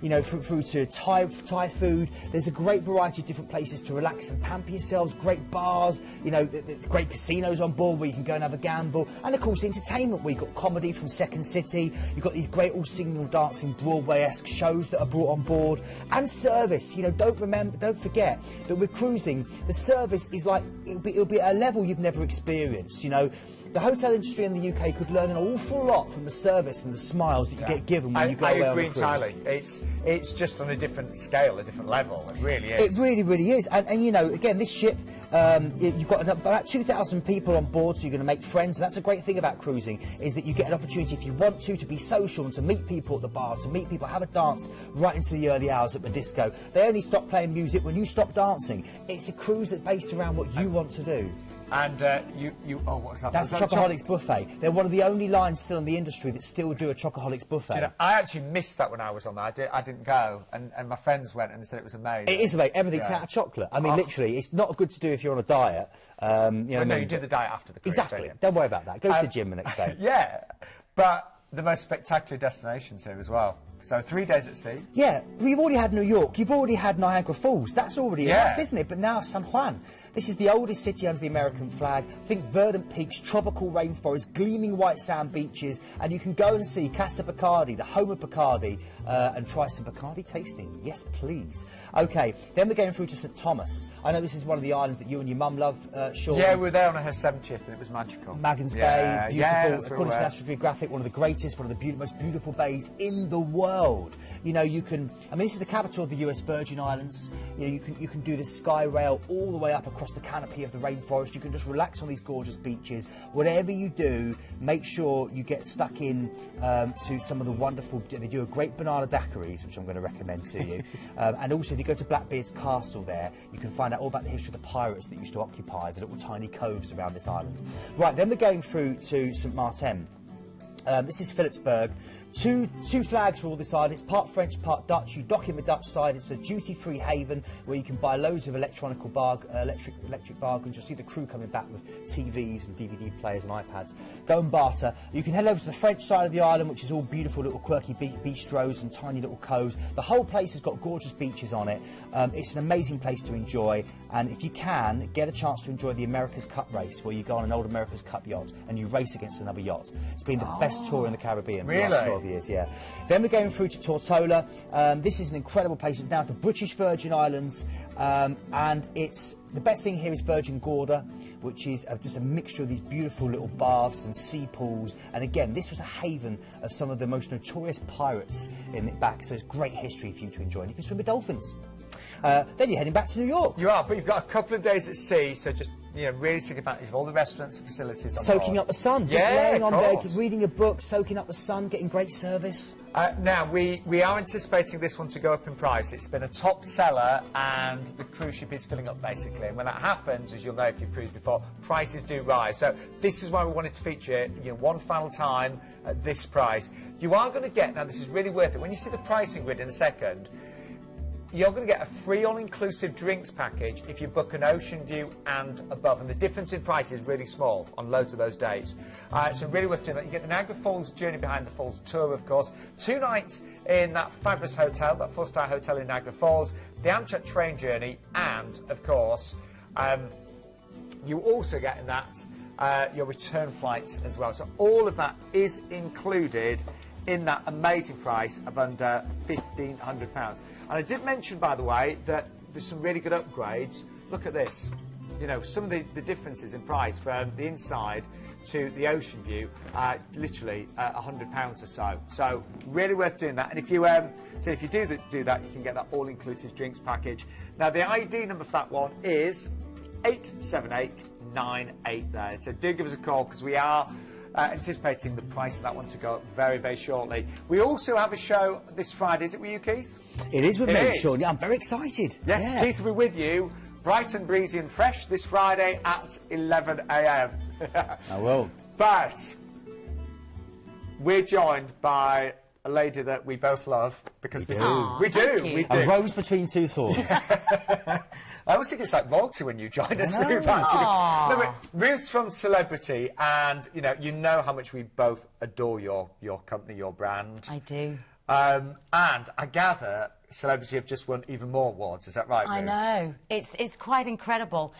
You know, through to Thai food. There's a great variety of different places to relax and pamper yourselves. Great bars, you know, great casinos on board where you can go and have a gamble, and of course entertainment. We've got comedy from Second City. You've got these great all singing and dancing Broadway-esque shows that are brought on board, and service. You know, don't forget that with cruising, the service is like it'll be at a level you've never experienced. You know. The hotel industry in the UK could learn an awful lot from the service and the smiles that you get given when you go away on a cruise. I agree entirely. It's just on a different scale, a different level. It really is. It really, really is. And you know, again, this ship, you've got about 2,000 people on board, so you're going to make friends. And that's a great thing about cruising, is that you get an opportunity, if you want to be social and to meet people at the bar, to meet people, have a dance right into the early hours at the disco. They only stop playing music when you stop dancing. It's a cruise that's based around what you want to do. And what's that? That's the Chocoholics buffet. They're one of the only lines still in the industry that still do a Chocoholics buffet. You know, I actually missed that when I was on there. I didn't go, and my friends went and they said it was amazing. It is amazing. Everything's out of chocolate. I mean, literally, it's not good to do if you're on a diet. You did the diet after the cruise. Exactly. Don't worry about that. Go to the gym the next day. Yeah, but the most spectacular destinations here as well. So 3 days at sea. Yeah, we've already had New York. You've already had Niagara Falls. That's already enough, isn't it? But now San Juan. This is the oldest city under the American flag. Think verdant peaks, tropical rainforests, gleaming white sand beaches, and you can go and see Casa Bacardi, the home of Bacardi, and try some Bacardi tasting. Yes, please. Okay, then we're going through to St Thomas. I know this is one of the islands that you and your mum love, Sean. Yeah, we were there on her 70th, and it was magical. Magens Bay, beautiful. According to National Geographic, one of the greatest, one of the most beautiful bays in the world. You know, you can. I mean, this is the capital of the U.S. Virgin Islands. You know, you can do the sky rail all the way up across the canopy of the rainforest. You can just relax on these gorgeous beaches. Whatever you do, make sure you get stuck in to some of the wonderful. They do a great banana daiquiris, which I'm going to recommend to you. And also, if you go to Blackbeard's Castle, there you can find out all about the history of the pirates that used to occupy the little tiny coves around this island. Right, then we're going through to St Martin. This is Philipsburg. Two flags for all this island. It's part French, part Dutch. You dock in the Dutch side. It's a duty-free haven where you can buy loads of electric bargains. You'll see the crew coming back with TVs and DVD players and iPads. Go and barter. You can head over to the French side of the island, which is all beautiful little quirky bistros and tiny little coves. The whole place has got gorgeous beaches on it. It's an amazing place to enjoy. And if you can, get a chance to enjoy the America's Cup race, where you go on an old America's Cup yacht and you race against another yacht. It's been the best tour in the Caribbean for the last 12 years, yeah. Then we're going through to Tortola. This is an incredible place. It's now the British Virgin Islands, and it's the best thing here is Virgin Gorda, which is just a mixture of these beautiful little baths and sea pools. And again, this was a haven of some of the most notorious pirates in it back, so it's great history for you to enjoy. And you can swim with dolphins. Then you're heading back to New York. You are, but you've got a couple of days at sea, so just really take advantage of all the restaurants and facilities on soaking board. up the sun, just laying on bed, reading a book, soaking up the sun, getting great service. Now, we are anticipating this one to go up in price. It's been a top seller, and the cruise ship is filling up, basically. And when that happens, as you'll know if you've cruised before, prices do rise. So this is why we wanted to feature it, one final time at this price. You are going to get, now this is really worth it, when you see the pricing grid in a second, you're going to get a free all-inclusive drinks package if you book an Ocean View and above. And the difference in price is really small on loads of those days. So really worth doing that. You get the Niagara Falls Journey Behind the Falls tour, of course. 2 nights in that fabulous hotel, that 4-star hotel in Niagara Falls. The Amtrak train journey. And, of course, you also get in that your return flights as well. So all of that is included in that amazing price of under £1,500. And I did mention, by the way, that there's some really good upgrades. Look at this. You know, some of the differences in price from the inside to the Ocean View are literally £100 or so. So really worth doing that. And if you if you do that, you can get that all-inclusive drinks package. Now, the ID number for that one is 87898 there. So do give us a call, because we are anticipating the price of that one to go up very, very shortly. We also have a show this Friday. Is it with you, Keith? It is with me, Sean. Yeah, I'm very excited. Yes, yeah. Keith will be with you, bright and breezy and fresh, this Friday at 11 a.m. I will. But we're joined by a lady that we both love, because we do. A rose between two thorns. I always think it's like royalty when you join us, Ruth. No, but Ruth's from Celebrity, and you know how much we both adore your company, your brand. I do. And I gather Celebrity have just won even more awards. Is that right, Ruth? I know. It's quite incredible.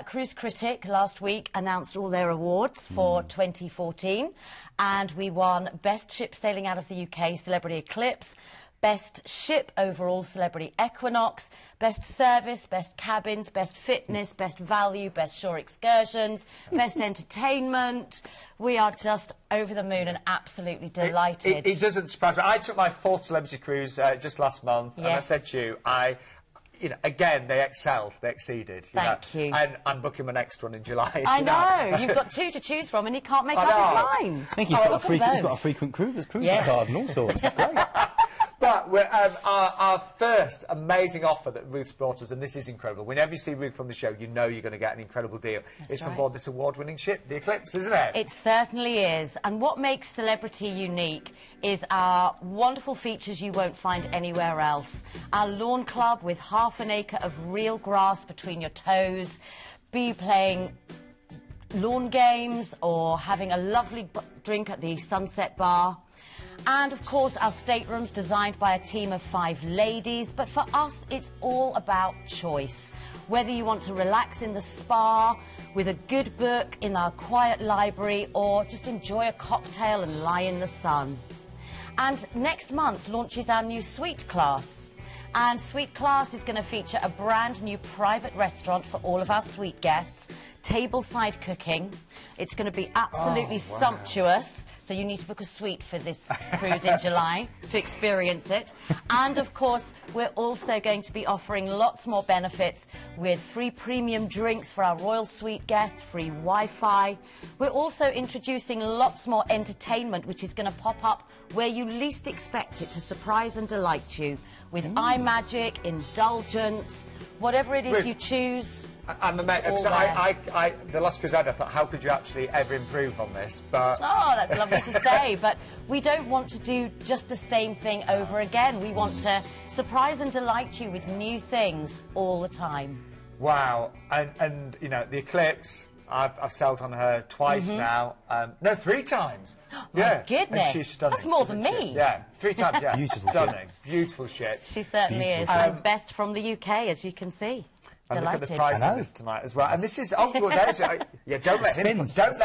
Cruise Critic last week announced all their awards for 2014, and we won Best Ship Sailing Out of the UK, Celebrity Eclipse, Best Ship Overall, Celebrity Equinox, Best Service, Best Cabins, Best Fitness, Best Value, Best Shore Excursions, Best Entertainment. We are just over the moon and absolutely delighted. It doesn't surprise me. I took my 4th Celebrity Cruise just last month, and I said to you, again, they excelled, they exceeded. Thank you. And I'm booking my next one in July. I know. You've got 2 to choose from, and he can't make up his mind. I think he's got a frequent cruises card and all sorts. It's great. But our first amazing offer that Ruth's brought us, and this is incredible. Whenever you see Ruth on the show, you know you're going to get an incredible deal. It's on board this award-winning ship, the Eclipse, isn't it? It certainly is. And what makes Celebrity unique is our wonderful features you won't find anywhere else. Our lawn club with half an acre of real grass between your toes. Be you playing lawn games or having a lovely drink at the Sunset Bar. And, of course, our staterooms designed by a team of 5 ladies. But for us, it's all about choice. Whether you want to relax in the spa, with a good book in our quiet library, or just enjoy a cocktail and lie in the sun. And next month launches our new Suite Class. And Suite Class is going to feature a brand new private restaurant for all of our suite guests, tableside cooking. It's going to be absolutely sumptuous. So you need to book a suite for this cruise in July to experience it. And, of course, we're also going to be offering lots more benefits with free premium drinks for our Royal Suite guests, free Wi-Fi. We're also introducing lots more entertainment, which is going to pop up where you least expect it, to surprise and delight you, with iMagic, indulgence, whatever it is you choose. I'm amazed, because the Last Crusade, I thought, how could you actually ever improve on this? But oh, that's lovely to say. But we don't want to do just the same thing over again. We want to surprise and delight you with new things all the time. Wow. And the Eclipse, I've sailed on her twice now. No, 3 times. My goodness. And she's stunning. That's more than me. Yeah, 3 times, yeah. Beautiful. Stunning. Beautiful ship. She certainly is. And best from the UK, as you can see. And Delighted. look at the price of this tonight as well. And this is don't let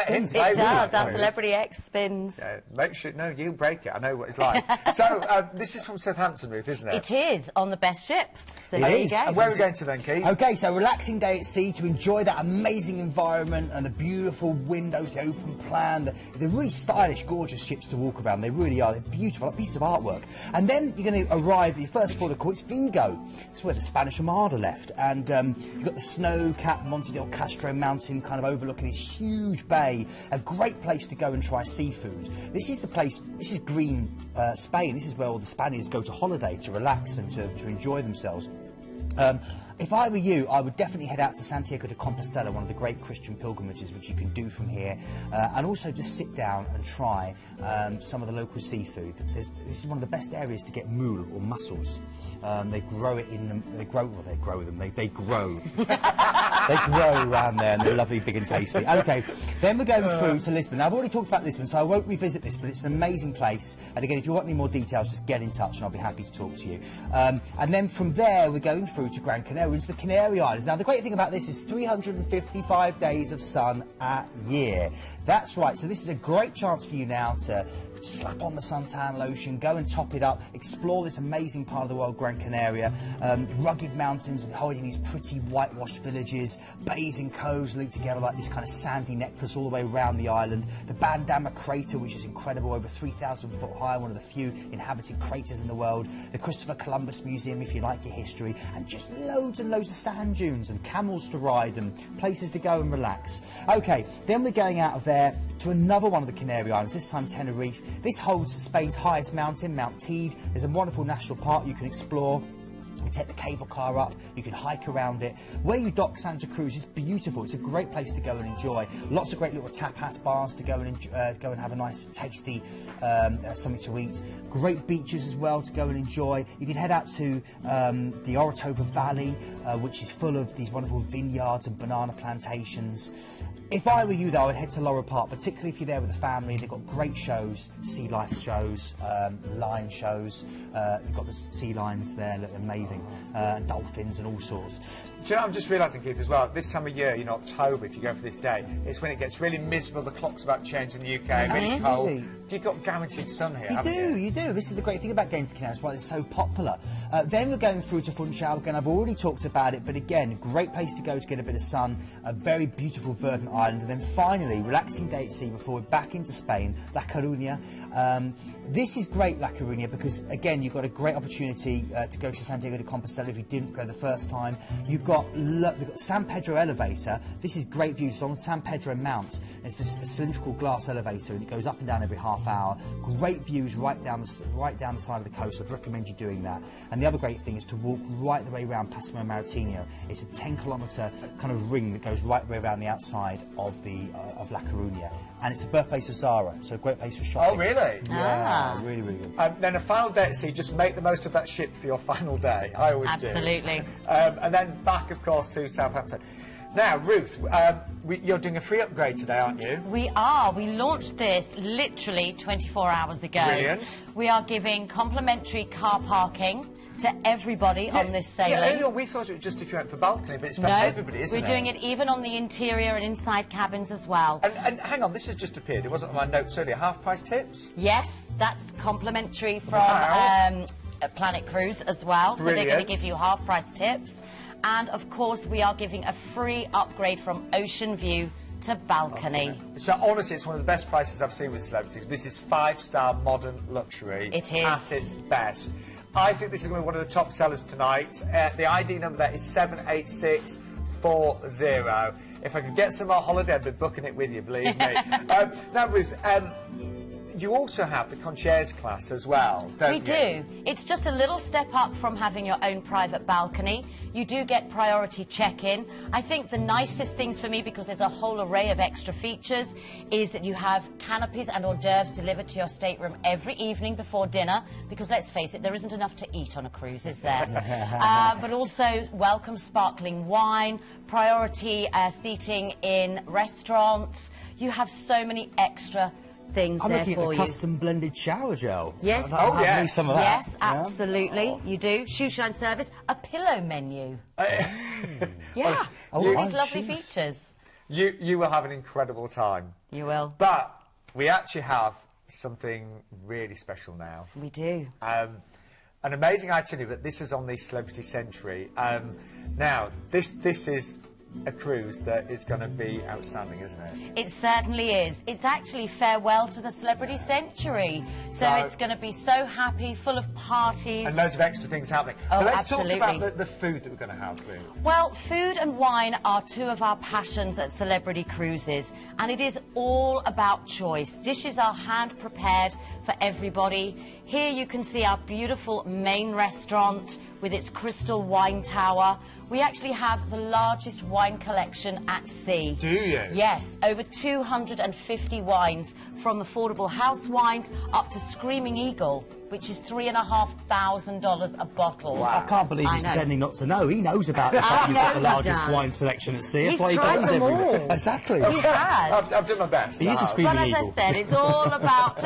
him play It does. Our Celebrity X spins. Yeah, make sure you break it. I know what it's like. So this is from Southampton, Ruth, isn't it? It is on the best ship. So It there is. you go. And where are we going to then, Keith? Okay, so relaxing day at sea to enjoy that amazing environment and the beautiful windows, the open plan. They're really stylish, gorgeous ships to walk around. They really are. They're beautiful, like pieces of artwork. And then you're going to arrive at your first port of call. It's Vigo. It's where the Spanish Armada left. And you've got the snow-capped Monte del Castro mountain kind of overlooking this huge bay. A great place to go and try seafood. This is the place, this is green Spain. This is where all the Spaniards go to holiday, to relax and to enjoy themselves. If I were you, I would definitely head out to Santiago de Compostela, one of the great Christian pilgrimages which you can do from here, and also just sit down and try some of the local seafood. This is one of the best areas to get mule or mussels. They grow it in them. They grow around there, and they're lovely, big and tasty. Okay, then we're going through to Lisbon. Now, I've already talked about Lisbon, so I won't revisit this, but it's an amazing place. And again, if you want any more details, just get in touch, and I'll be happy to talk to you. And then from there, we're going through to Gran Canaria, into the Canary Islands. Now, the great thing about this is 355 days of sun a year. That's right. So this is a great chance for you now to slap on the suntan lotion, go and top it up, explore this amazing part of the world, Gran Canaria. Rugged mountains holding these pretty whitewashed villages, bays and coves linked together like this kind of sandy necklace all the way around the island. The Bandama crater, which is incredible, over 3,000 foot high, one of the few inhabited craters in the world. The Christopher Columbus Museum, if you like your history, and just loads and loads of sand dunes and camels to ride and places to go and relax. Okay, then we're going out of there to another one of the Canary Islands, this time Tenerife. This holds Spain's highest mountain, Mount Teide. There's a wonderful national park you can explore. You can take the cable car up, you can hike around it. Where you dock Santa Cruz is beautiful. It's a great place to go and enjoy. Lots of great little tapas bars to go and have a nice, tasty something to eat. Great beaches as well to go and enjoy. You can head out to the Orotava Valley, which is full of these wonderful vineyards and banana plantations. If I were you, though, I would head to Laurel Park, particularly if you're there with the family. They've got great shows, sea life shows, lion shows. You've got the sea lions there, look amazing, dolphins and all sorts. Do you know, I'm just realising, Keith, as well, this time of year, in October, if you go for this day, it's when it gets really miserable, the clock's about to change in the UK, really cold. You've got guaranteed sun here, haven't you? You do. This is the great thing about going to the Canaries, why it's so popular. Then we're going through to Funchal. Again, I've already talked about it, but again, great place to go to get a bit of sun, a very beautiful verdant island, and then finally, relaxing day at sea before we're back into Spain, La Coruña. This is great, La Coruña, because again, you've got a great opportunity to go to Santiago de Compostela if you didn't go the first time. They've got San Pedro elevator. This is great views. It's on San Pedro Mount. It's this cylindrical glass elevator, and it goes up and down every half hour. Great views right down the side of the coast. I'd recommend you doing that. And the other great thing is to walk right the way around Passimo Maritimo. It's a 10-kilometre kind of ring that goes right the way around the outside of La Coruña. And it's the birthplace of Zara, so a great place for shopping. Oh, really? Yeah, really, really good. Then a final day at sea, just make the most of that ship for your final day. I always do. Absolutely. And then back, of course, to Southampton. Now, Ruth, you're doing a free upgrade today, aren't you? We are. We launched this literally 24 hours ago. Brilliant. We are giving complimentary car parking to everybody on this sailing. Yeah, earlier on we thought it was just if you went for balcony, but it's for everybody, isn't it? We're doing it even on the interior and inside cabins as well. And hang on, this has just appeared. It wasn't on my notes earlier. Half-price tips? Yes, that's complimentary from Planet Cruise as well. Brilliant. So they're going to give you half-price tips. And, of course, we are giving a free upgrade from Ocean View to balcony. So honestly, it's one of the best prices I've seen with celebrities. This is 5-star modern luxury. It is. At its best. I think this is going to be one of the top sellers tonight. The ID number there is 78640. If I could get some more holiday, I'd be booking it with you, believe me. Now, Ruth, you also have the concierge class as well, don't you? We do. It's just a little step up from having your own private balcony. You do get priority check-in. I think the nicest things for me, because there's a whole array of extra features, is that you have canopies and hors d'oeuvres delivered to your stateroom every evening before dinner, because let's face it, there isn't enough to eat on a cruise, is there? But also welcome sparkling wine, priority seating in restaurants. You have so many extra things I'm there looking for at the you. custom blended shower gel. Yes. Oh, yes. Some of that. Yes, absolutely. You do. Shoe shine service, a pillow menu. Yeah. All these lovely features. You will have an incredible time. You will. But we actually have something really special now. We do. An amazing itinerary, but this is on the Celebrity Century. Now, this is a cruise that is going to be outstanding, isn't it? It certainly is. It's actually farewell to the Celebrity Century. So it's going to be so happy, full of parties. And loads of extra things happening. Oh, but let's absolutely. talk about the food that we're going to have, Ruth. Well, food and wine are two of our passions at Celebrity Cruises. And it is all about choice. Dishes are hand-prepared for everybody. Here you can see our beautiful main restaurant with its crystal wine tower. We actually have the largest wine collection at sea. Do you? Yes, over 250 wines, from affordable house wines up to Screaming Eagle, which is $3,500 a bottle. Wow. I can't believe he's pretending not to know. He knows about the fact you've got the largest wine selection at sea. That's why he goes everywhere. Exactly. He has. I've done my best. He is a Screaming Eagle. But as I said, it's all about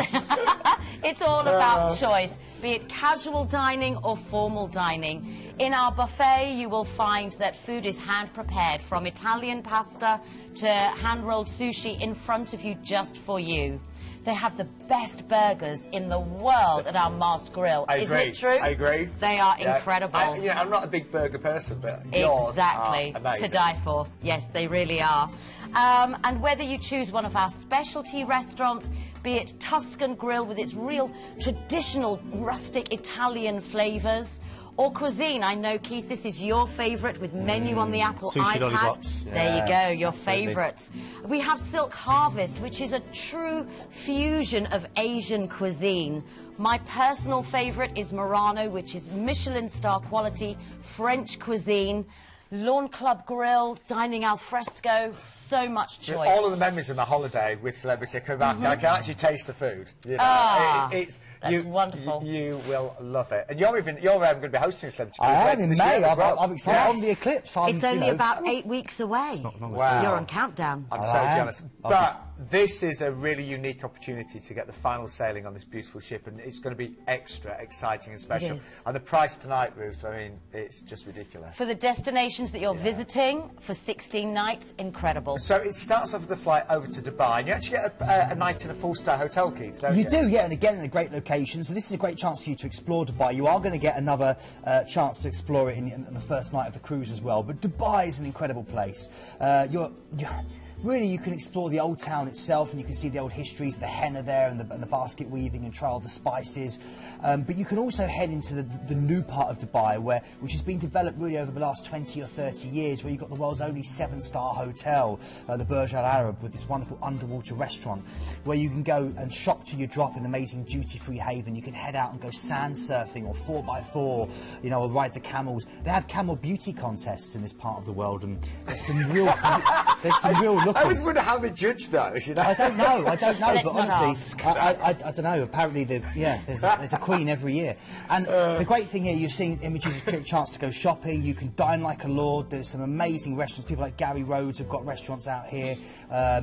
it's all about choice, be it casual dining or formal dining. In our buffet, you will find that food is hand-prepared, from Italian pasta to hand-rolled sushi in front of you just for you. They have the best burgers in the world at our Mast Grill. Isn't it true? I agree. They are incredible. I'm not a big burger person, but yours are amazing. To die for. Yes, they really are. And whether you choose one of our specialty restaurants, be it Tuscan Grill with its real traditional rustic Italian flavours, or cuisine. I know, Keith, this is your favourite, with menu on the Apple Sushi iPad. lollipops. There you go, your favourites. We have Silk Harvest, which is a true fusion of Asian cuisine. My personal favourite is Murano, which is Michelin star quality French cuisine. Lawn Club Grill, dining al fresco, so much choice. All of the memories of my holiday with celebrity come back. I can actually taste the food. You know, That's wonderful. You will love it. And you're going to be hosting a celebrity cruise. I am in May. Well. I'm excited. On the eclipse. It's only about 8 weeks away. Wow. You're on countdown. I'm so jealous. But this is a really unique opportunity to get the final sailing on this beautiful ship, and it's going to be extra exciting and special. And the price tonight, Ruth, I mean, it's just ridiculous. For the destinations that you're visiting for 16 nights, incredible. So it starts off with the flight over to Dubai, and you actually get a night in a four-star hotel, Keith, don't you? You do, yeah, and again in a great location. So this is a great chance for you to explore Dubai. You are going to get another chance to explore it in the first night of the cruise as well. But Dubai is an incredible place. Really, you can explore the old town itself, and you can see the old histories, the henna there, and the basket weaving, and try all the spices. But you can also head into the new part of Dubai, which has been developed really over the last 20 or 30 years, where you've got the world's only 7-star hotel, the Burj Al Arab, with this wonderful underwater restaurant, where you can go and shop to your drop in an amazing duty-free haven. You can head out and go sand surfing, or 4x4, you know, or ride the camels. They have camel beauty contests in this part of the world, and there's some real lookers. I always wonder how they judge those, you know? I don't know, but honestly, ask. I don't know. Apparently, there's a queen every year. And the great thing here, you're seeing images of a chance to go shopping. You can dine like a lord. There's some amazing restaurants. People like Gary Rhodes have got restaurants out here.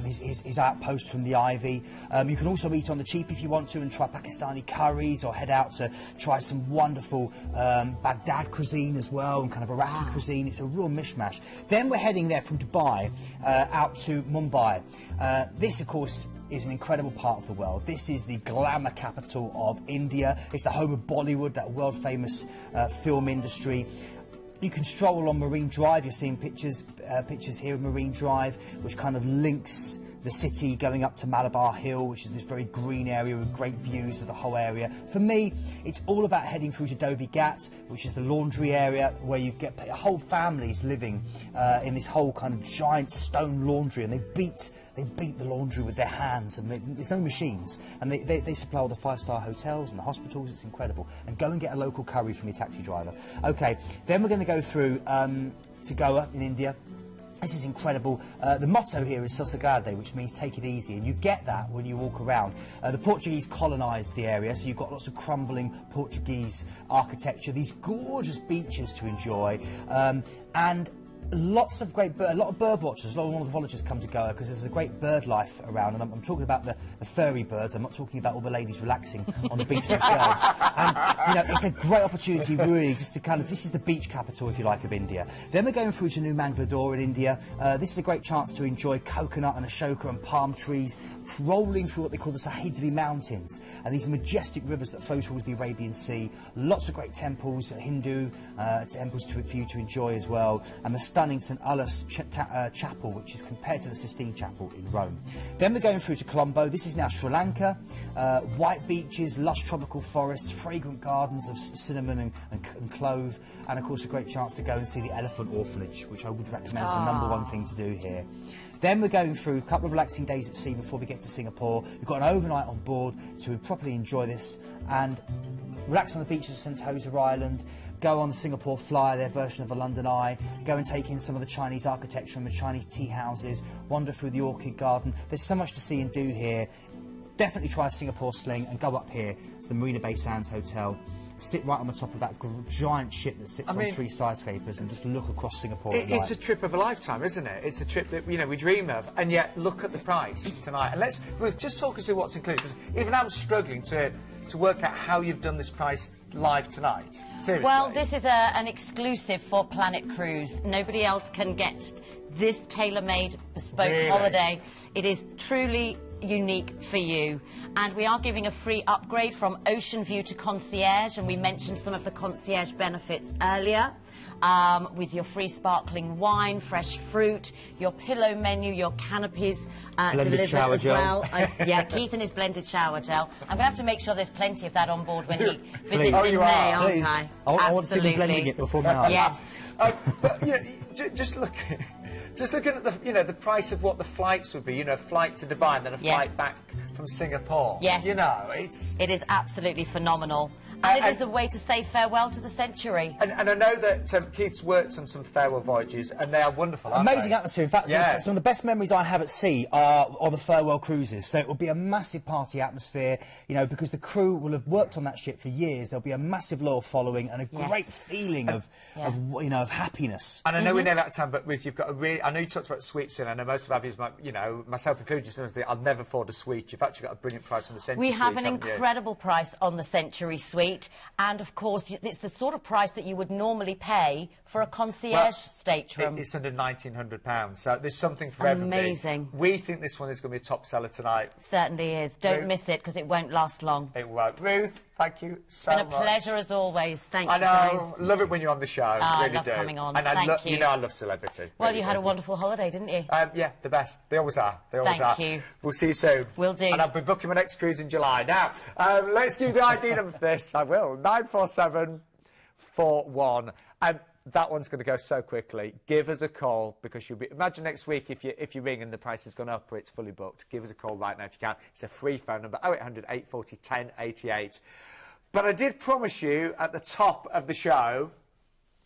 His outpost from the Ivy. You can also eat on the cheap if you want to, and try Pakistani curries, or head out to try some wonderful Baghdad cuisine as well, and kind of Iraqi cuisine. It's a real mishmash. Then we're heading there from Dubai out to Mumbai. This, of course, is an incredible part of the world. This is the glamour capital of India. It's the home of Bollywood, that world-famous film industry. You can stroll along Marine Drive. You're seeing pictures here of Marine Drive, which kind of links the city going up to Malabar Hill, which is this very green area with great views of the whole area. For me, it's all about heading through to Dhobi Ghat, which is the laundry area, where you get whole families living in this whole kind of giant stone laundry, and they beat the laundry with their hands, and there's no machines, and they supply all the 5-star hotels and the hospitals. It's incredible. And go and get a local curry from your taxi driver. Okay, then we're going to go through to Goa in India. This is incredible. The motto here is Sosagade, which means take it easy, and you get that when you walk around. The Portuguese colonised the area, so you've got lots of crumbling Portuguese architecture, these gorgeous beaches to enjoy, and lots of a lot of bird watchers. A lot of ornithologists come to Goa because there's a great bird life around, and I'm talking about the furry birds. I'm not talking about all the ladies relaxing on the beach themselves. And you know, it's a great opportunity, really, just to kind of, this is the beach capital, if you like, of India. Then we're going through to New Mangalore in India. This is a great chance to enjoy coconut and ashoka and palm trees rolling through what they call the Sahidri Mountains, and these majestic rivers that flow towards the Arabian Sea. Lots of great temples, Hindu temples for you to enjoy as well, and the stunning St. Ullas Chapel, which is compared to the Sistine Chapel in Rome. Then we're going through to Colombo. This is now Sri Lanka. White beaches, lush tropical forests, fragrant gardens of cinnamon and clove, and of course a great chance to go and see the elephant orphanage, which I would recommend as the #1 thing to do here. Then we're going through a couple of relaxing days at sea before we get to Singapore. We've got an overnight on board to properly enjoy this and relax on the beaches of Sentosa Island. go on the Singapore Flyer, their version of a London Eye, go and take in some of the Chinese architecture and the Chinese tea houses, wander through the Orchid Garden. There's so much to see and do here. Definitely try a Singapore Sling and go up here to the Marina Bay Sands Hotel. Sit right on the top of that giant ship that sits on 3 skyscrapers and just look across Singapore at night. It's a trip of a lifetime, isn't it? It's a trip that, you know, we dream of, and yet look at the price tonight. And Ruth, just talk us through what's included, because even I'm struggling to work out how you've done this price live tonight. Seriously. Well, this is an exclusive for Planet Cruise. Nobody else can get this tailor-made bespoke holiday. It is truly unique for you, and we are giving a free upgrade from Ocean View to Concierge, and we mentioned some of the concierge benefits earlier, with your free sparkling wine, fresh fruit, your pillow menu, your canopies delivered as well. Yeah, Keith and his blended shower gel. I'm going to have to make sure there's plenty of that on board when he visits in May, aren't I? I want to see them blending it before my eyes. Yes. But you know, just looking at the price of what the flights would be, you know, a flight to Dubai and then a flight back from Singapore. Yes. You know, it is absolutely phenomenal. And it is a way to say farewell to the century. And I know that Keith's worked on some farewell voyages, and they are wonderful, aren't Amazing they? atmosphere. In fact, some of the best memories I have at sea are on the farewell cruises. So it will be a massive party atmosphere, you know, because the crew will have worked on that ship for years. There'll be a massive loyal following and a great feeling of happiness. And I know we're nearly out of time, but Ruth, you've got a really... I know you talked about suites, and I know most of our viewers might, you know, myself included, think I'll never afford a suite. You've actually got a brilliant price on the Century We have suite, an incredible price on the Century Suite, and of course it's the sort of price that you would normally pay for a concierge stateroom. It's under £1,900, so there's something for everybody. Amazing. We think this one is going to be a top seller tonight. Certainly is. Don't miss it, because it won't last long. It won't. Ruth, thank you so much. It's been a pleasure as always. Thank you, I know. guys. Love it when you're on the show. I really love do. coming on. And Thank you. You know I love celebrity. Well, really you had a wonderful holiday, didn't you? Yeah, the best. They always are. They always are. Thank you. We'll see you soon. Will do. And I'll be booking my next cruise in July. Now, let's do the ID number for this. I will. 94741. That one's going to go so quickly. Give us a call, because you'll be... Imagine next week if you ring and the price has gone up or it's fully booked. Give us a call right now if you can. It's a free phone number, 0800 840 1088. But I did promise you at the top of the show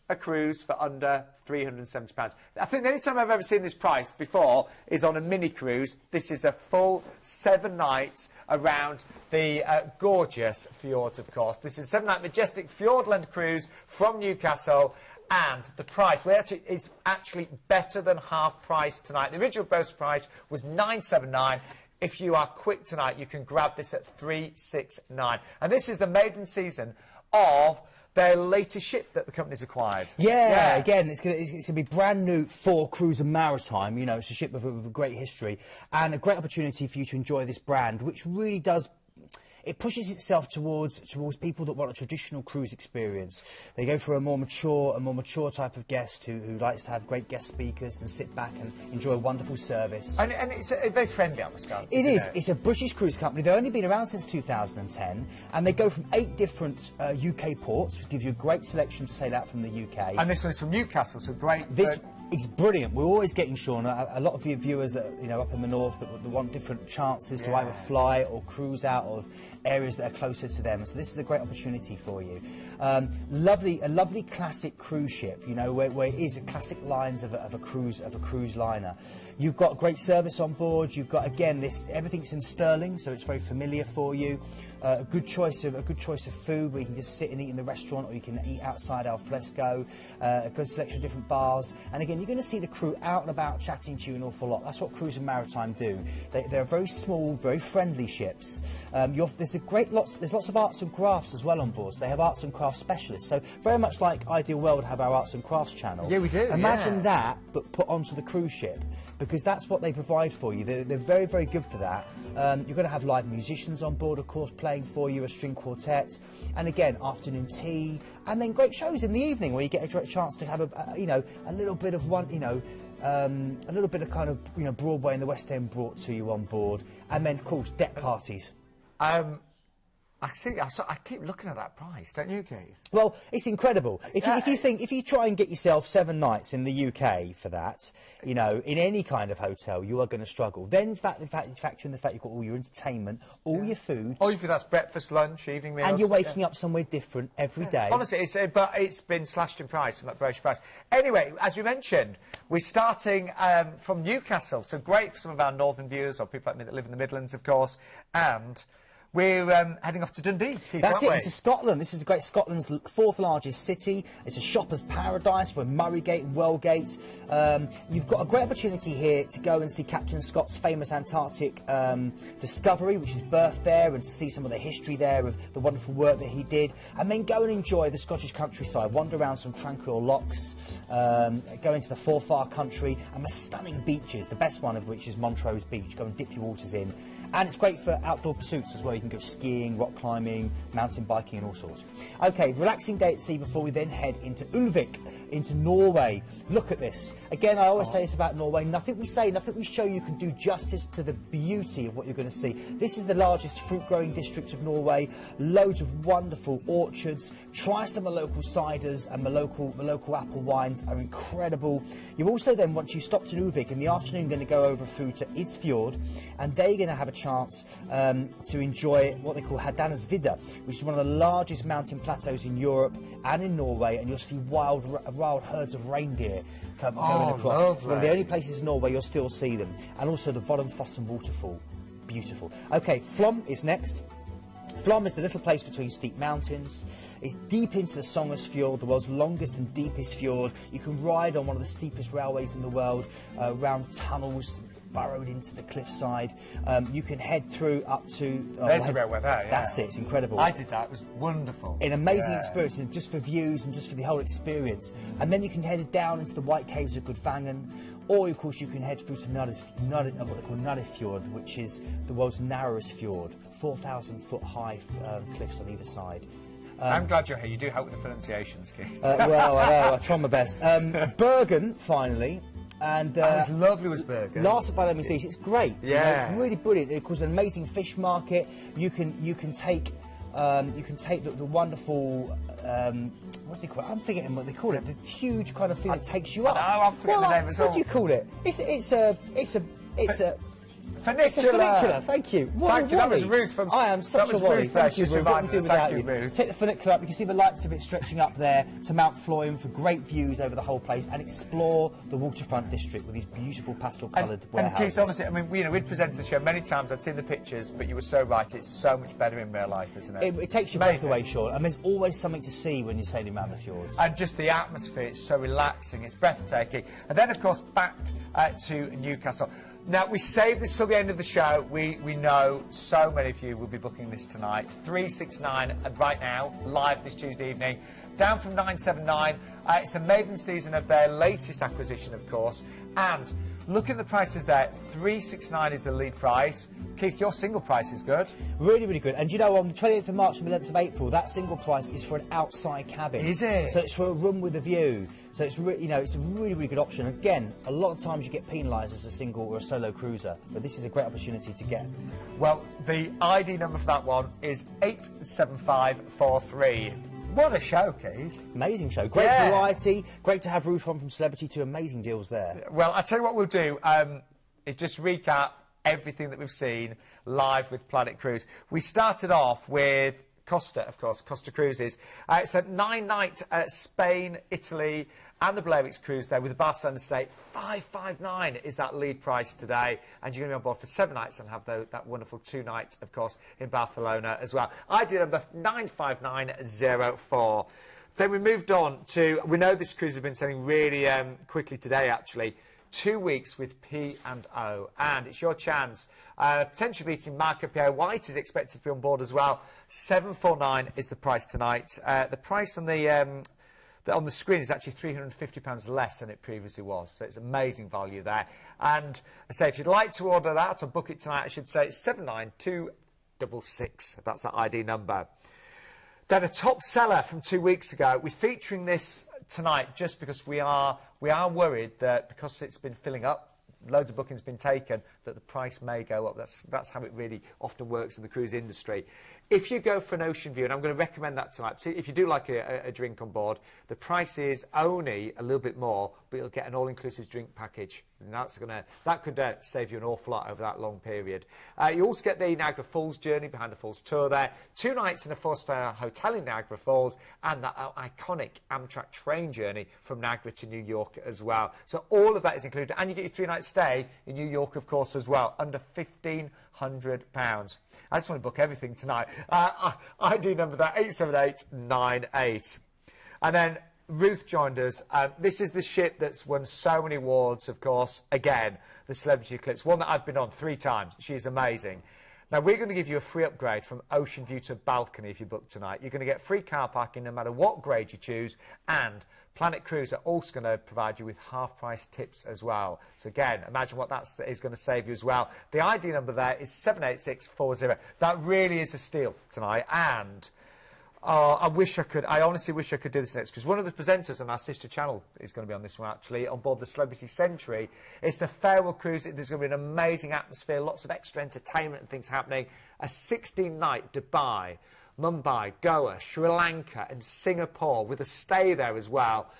a cruise for under £370. I think the only time I've ever seen this price before is on a mini cruise. This is a full 7 nights around the gorgeous fjords, of course. This is a 7-night majestic Fjordland cruise from Newcastle. And the price, it's actually better than half price tonight. The original best price was $979. If you are quick tonight, you can grab this at $369. And this is the maiden season of their latest ship that the company's acquired. Yeah. Again, it's going to be brand new for Cruise and Maritime. You know, it's a ship with a great history and a great opportunity for you to enjoy this brand, which really does... It pushes itself towards people that want a traditional cruise experience. They go for a more mature type of guest who likes to have great guest speakers and sit back and enjoy a wonderful service. And it's a very friendly atmosphere. It is. It's a British cruise company. They've only been around since 2010, and they go from 8 different UK ports, which gives you a great selection to sail out from the UK. And this one's from Newcastle, so great. It's brilliant. We're always getting, Sean, a lot of your viewers that up in the north that want different chances to either fly or cruise out of areas that are closer to them. So this is a great opportunity for you. A lovely classic cruise ship, you know, where it is a classic lines of a cruise liner. You've got great service on board. You've got, again, everything's in sterling, so it's very familiar for you. A good choice of food, where you can just sit and eat in the restaurant, or you can eat outside al fresco. A good selection of different bars, and again, you're going to see the crew out and about chatting to you an awful lot. That's what Cruise and Maritime do. They're very small, very friendly ships. There's lots of arts and crafts as well on board. So they have arts and crafts specialists. So very much like Ideal World have our arts and crafts channel. Yeah, we do. Imagine that, but put onto the cruise ship, because that's what they provide for you. They're very, very good for that. You're going to have live musicians on board, of course, playing for you, a string quartet, and again, afternoon tea, and then great shows in the evening where you get a chance to have a little bit of a little bit of kind of Broadway and the West End brought to you on board, and then of course deck parties. I I keep looking at that price, don't you, Keith? Well, it's incredible. If you try and get yourself 7 nights in the UK for that, you know, in any kind of hotel, you are going to struggle. Then, factor in the fact you've got all your entertainment, all your food. All your food, that's breakfast, lunch, evening meals. And you're waking up somewhere different every day. Honestly, but it's been slashed in price from that brochure price. Anyway, as we mentioned, we're starting from Newcastle, so great for some of our northern viewers or people like me that live in the Midlands, of course, and we're heading off to Dundee, Keith, That's it, we? into Scotland. This is Scotland's 4th largest city. It's a shopper's paradise with Murraygate and Wellgate. You've got a great opportunity here to go and see Captain Scott's famous Antarctic discovery, which is birthed there, and to see some of the history there of the wonderful work that he did. And then go and enjoy the Scottish countryside, wander around some tranquil lochs, go into the Forfar country, and the stunning beaches, the best one of which is Montrose Beach. Go and dip your waters in. And it's great for outdoor pursuits as well. You can go skiing, rock climbing, mountain biking and all sorts. OK, relaxing day at sea before we then head into Ulvik, into Norway. Look at this. Again, I always say this about Norway. Nothing we say, nothing we show you can do justice to the beauty of what you're going to see. This is the largest fruit-growing district of Norway. Loads of wonderful orchards. Try some of the local ciders, and the local apple wines are incredible. You also then, once you stop to Ulvik, in the afternoon going to go over through to Isfjord, and they're going to have a chance to enjoy what they call Hardangervidda, which is one of the largest mountain plateaus in Europe and in Norway, and you'll see wild herds of reindeer going across. Lovely. It's one of the only places in Norway you'll still see them. And also the Vollenfossen waterfall. Beautiful. OK, Flom is next. Flom is the little place between steep mountains. It's deep into the Songus Fjord, the world's longest and deepest fjord. You can ride on one of the steepest railways in the world, around tunnels burrowed into the cliffside. You can head through up to... There's a railway there, yeah. That's it, it's incredible. I did that, it was wonderful. An amazing experience, just for views and just for the whole experience. And then you can head down into the White Caves of Gudvangen, or of course you can head through to what they call Nærøyfjord, which is the world's narrowest fjord, 4,000-foot high cliffs on either side. I'm glad you're here. You do help with the pronunciations, Keith. Well, I know, I try my best. Bergen, finally. And it was lovely, was Bergen. Last by Lemon Seas, it's great. Yeah, you know, it's really brilliant. It was an amazing fish market. You can take the wonderful what do you call it? I'm forgetting what they call it. The huge kind of thing that takes you up. No, I'm forgetting the name as well. What do you call it? It's a funicular. Thank you. Thank you. That was Ruth from... I am such a worry. Thank you, Ruth. What we do without you. Ruth. Take the funicular up. You can see the lights of it stretching up there to Mount Floyne for great views over the whole place, and explore the waterfront district with these beautiful pastel-coloured warehouses. And Keith, honestly, I mean, we'd presented the show many times. I'd seen the pictures, but you were so right. It's so much better in real life, isn't it? It takes your breath away, Sean, and there's always something to see when you're sailing around the fjords. And just the atmosphere, it's so relaxing, it's breathtaking. And then, of course, back to Newcastle. Now, we saved this till the end of the show. We know so many of you will be booking this tonight. 369 right now, live this Tuesday evening. Down from 979. It's the maiden season of their latest acquisition, of course. And look at the prices there. 369 is the lead price. Keith, your single price is good. Really, really good. And you know, on the 20th of March and the 11th of April, that single price is for an outside cabin. Is it? So it's for a room with a view. So it's it's a really, really good option. Again, a lot of times you get penalised as a single or a solo cruiser, but this is a great opportunity to get. Well, the ID number for that one is 87543. What a show, Keith. Amazing show. Great variety. Great to have Ruth on from Celebrity. 2 amazing deals there. Well, I'll tell you what we'll do is just recap everything that we've seen live with Planet Cruise. We started off with Costa, of course, Costa Cruises. It's a 9-night Spain, Italy, and the Blairwicks cruise there with the Barcelona stay. 559 is that lead price today, and you're going to be on board for 7 nights and have that wonderful 2 nights, of course, in Barcelona as well. ID number 95904. Then we moved on to, we know this cruise has been sailing really quickly today, actually. 2 weeks with P&O, and it's your chance. Potentially beating Marco Pierre White is expected to be on board as well. 749 is the price tonight. The price on the screen is actually £350 less than it previously was, so it's amazing value there. And I say, if you'd like to order that or book it tonight, I should say it's 79266. That's that ID number. Then a top seller from 2 weeks ago. We're featuring this tonight just because we are worried that because it's been filling up loads of bookings been taken, that the price may go up. That's how it really often works in the cruise industry. If you go for an ocean view, and I'm going to recommend that tonight, so if you do like a drink on board, the price is only a little bit more, but you'll get an all-inclusive drink package. And that could save you an awful lot over that long period. You also get the Niagara Falls journey, behind the Falls tour there, 2 nights in a 4-star hotel in Niagara Falls, and that iconic Amtrak train journey from Niagara to New York as well. So all of that is included, and you get your 3-night stay in New York, of course, as well, under £1,500. I just want to book everything tonight. ID number there, 87898. And then Ruth joined us. This is the ship that's won so many awards, of course. Again, the Celebrity Eclipse, one that I've been on 3 times. She's amazing. Now, we're going to give you a free upgrade from Ocean View to Balcony if you book tonight. You're going to get free car parking no matter what grade you choose, and Planet Cruise are also going to provide you with half-price tips as well. So again, imagine what that is going to save you as well. The ID number there is 78640. That really is a steal tonight, and I honestly wish I could do this next, because one of the presenters on our sister channel is going to be on this one, actually, on board the Celebrity Century. It's the farewell cruise. There's going to be an amazing atmosphere, lots of extra entertainment and things happening. A 16-night Dubai, Mumbai, Goa, Sri Lanka and Singapore, with a stay there as well,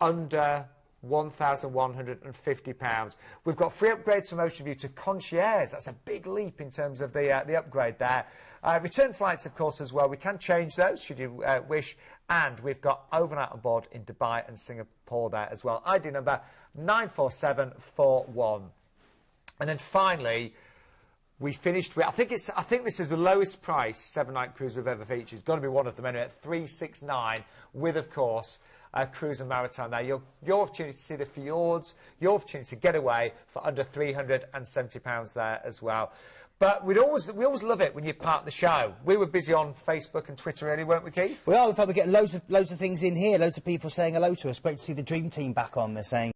under £1,150. We've got free upgrades from Ocean View to concierge. That's a big leap in terms of the upgrade there. Return flights, of course, as well. We can change those should you wish. And we've got overnight on board in Dubai and Singapore there as well. ID number 94741. And then finally, we finished with, I think this is the lowest price 7-night cruise we've ever featured. It's got to be one of them anyway, at $369, with, of course, cruise and maritime there. Your opportunity to see the fjords, your opportunity to get away for under £370 there as well. But we always love it when you're part of the show. We were busy on Facebook and Twitter earlier, weren't we, Keith? We are. In fact, we're getting loads of things in here. Loads of people saying hello to us. Great to see the Dream Team back on. They're saying.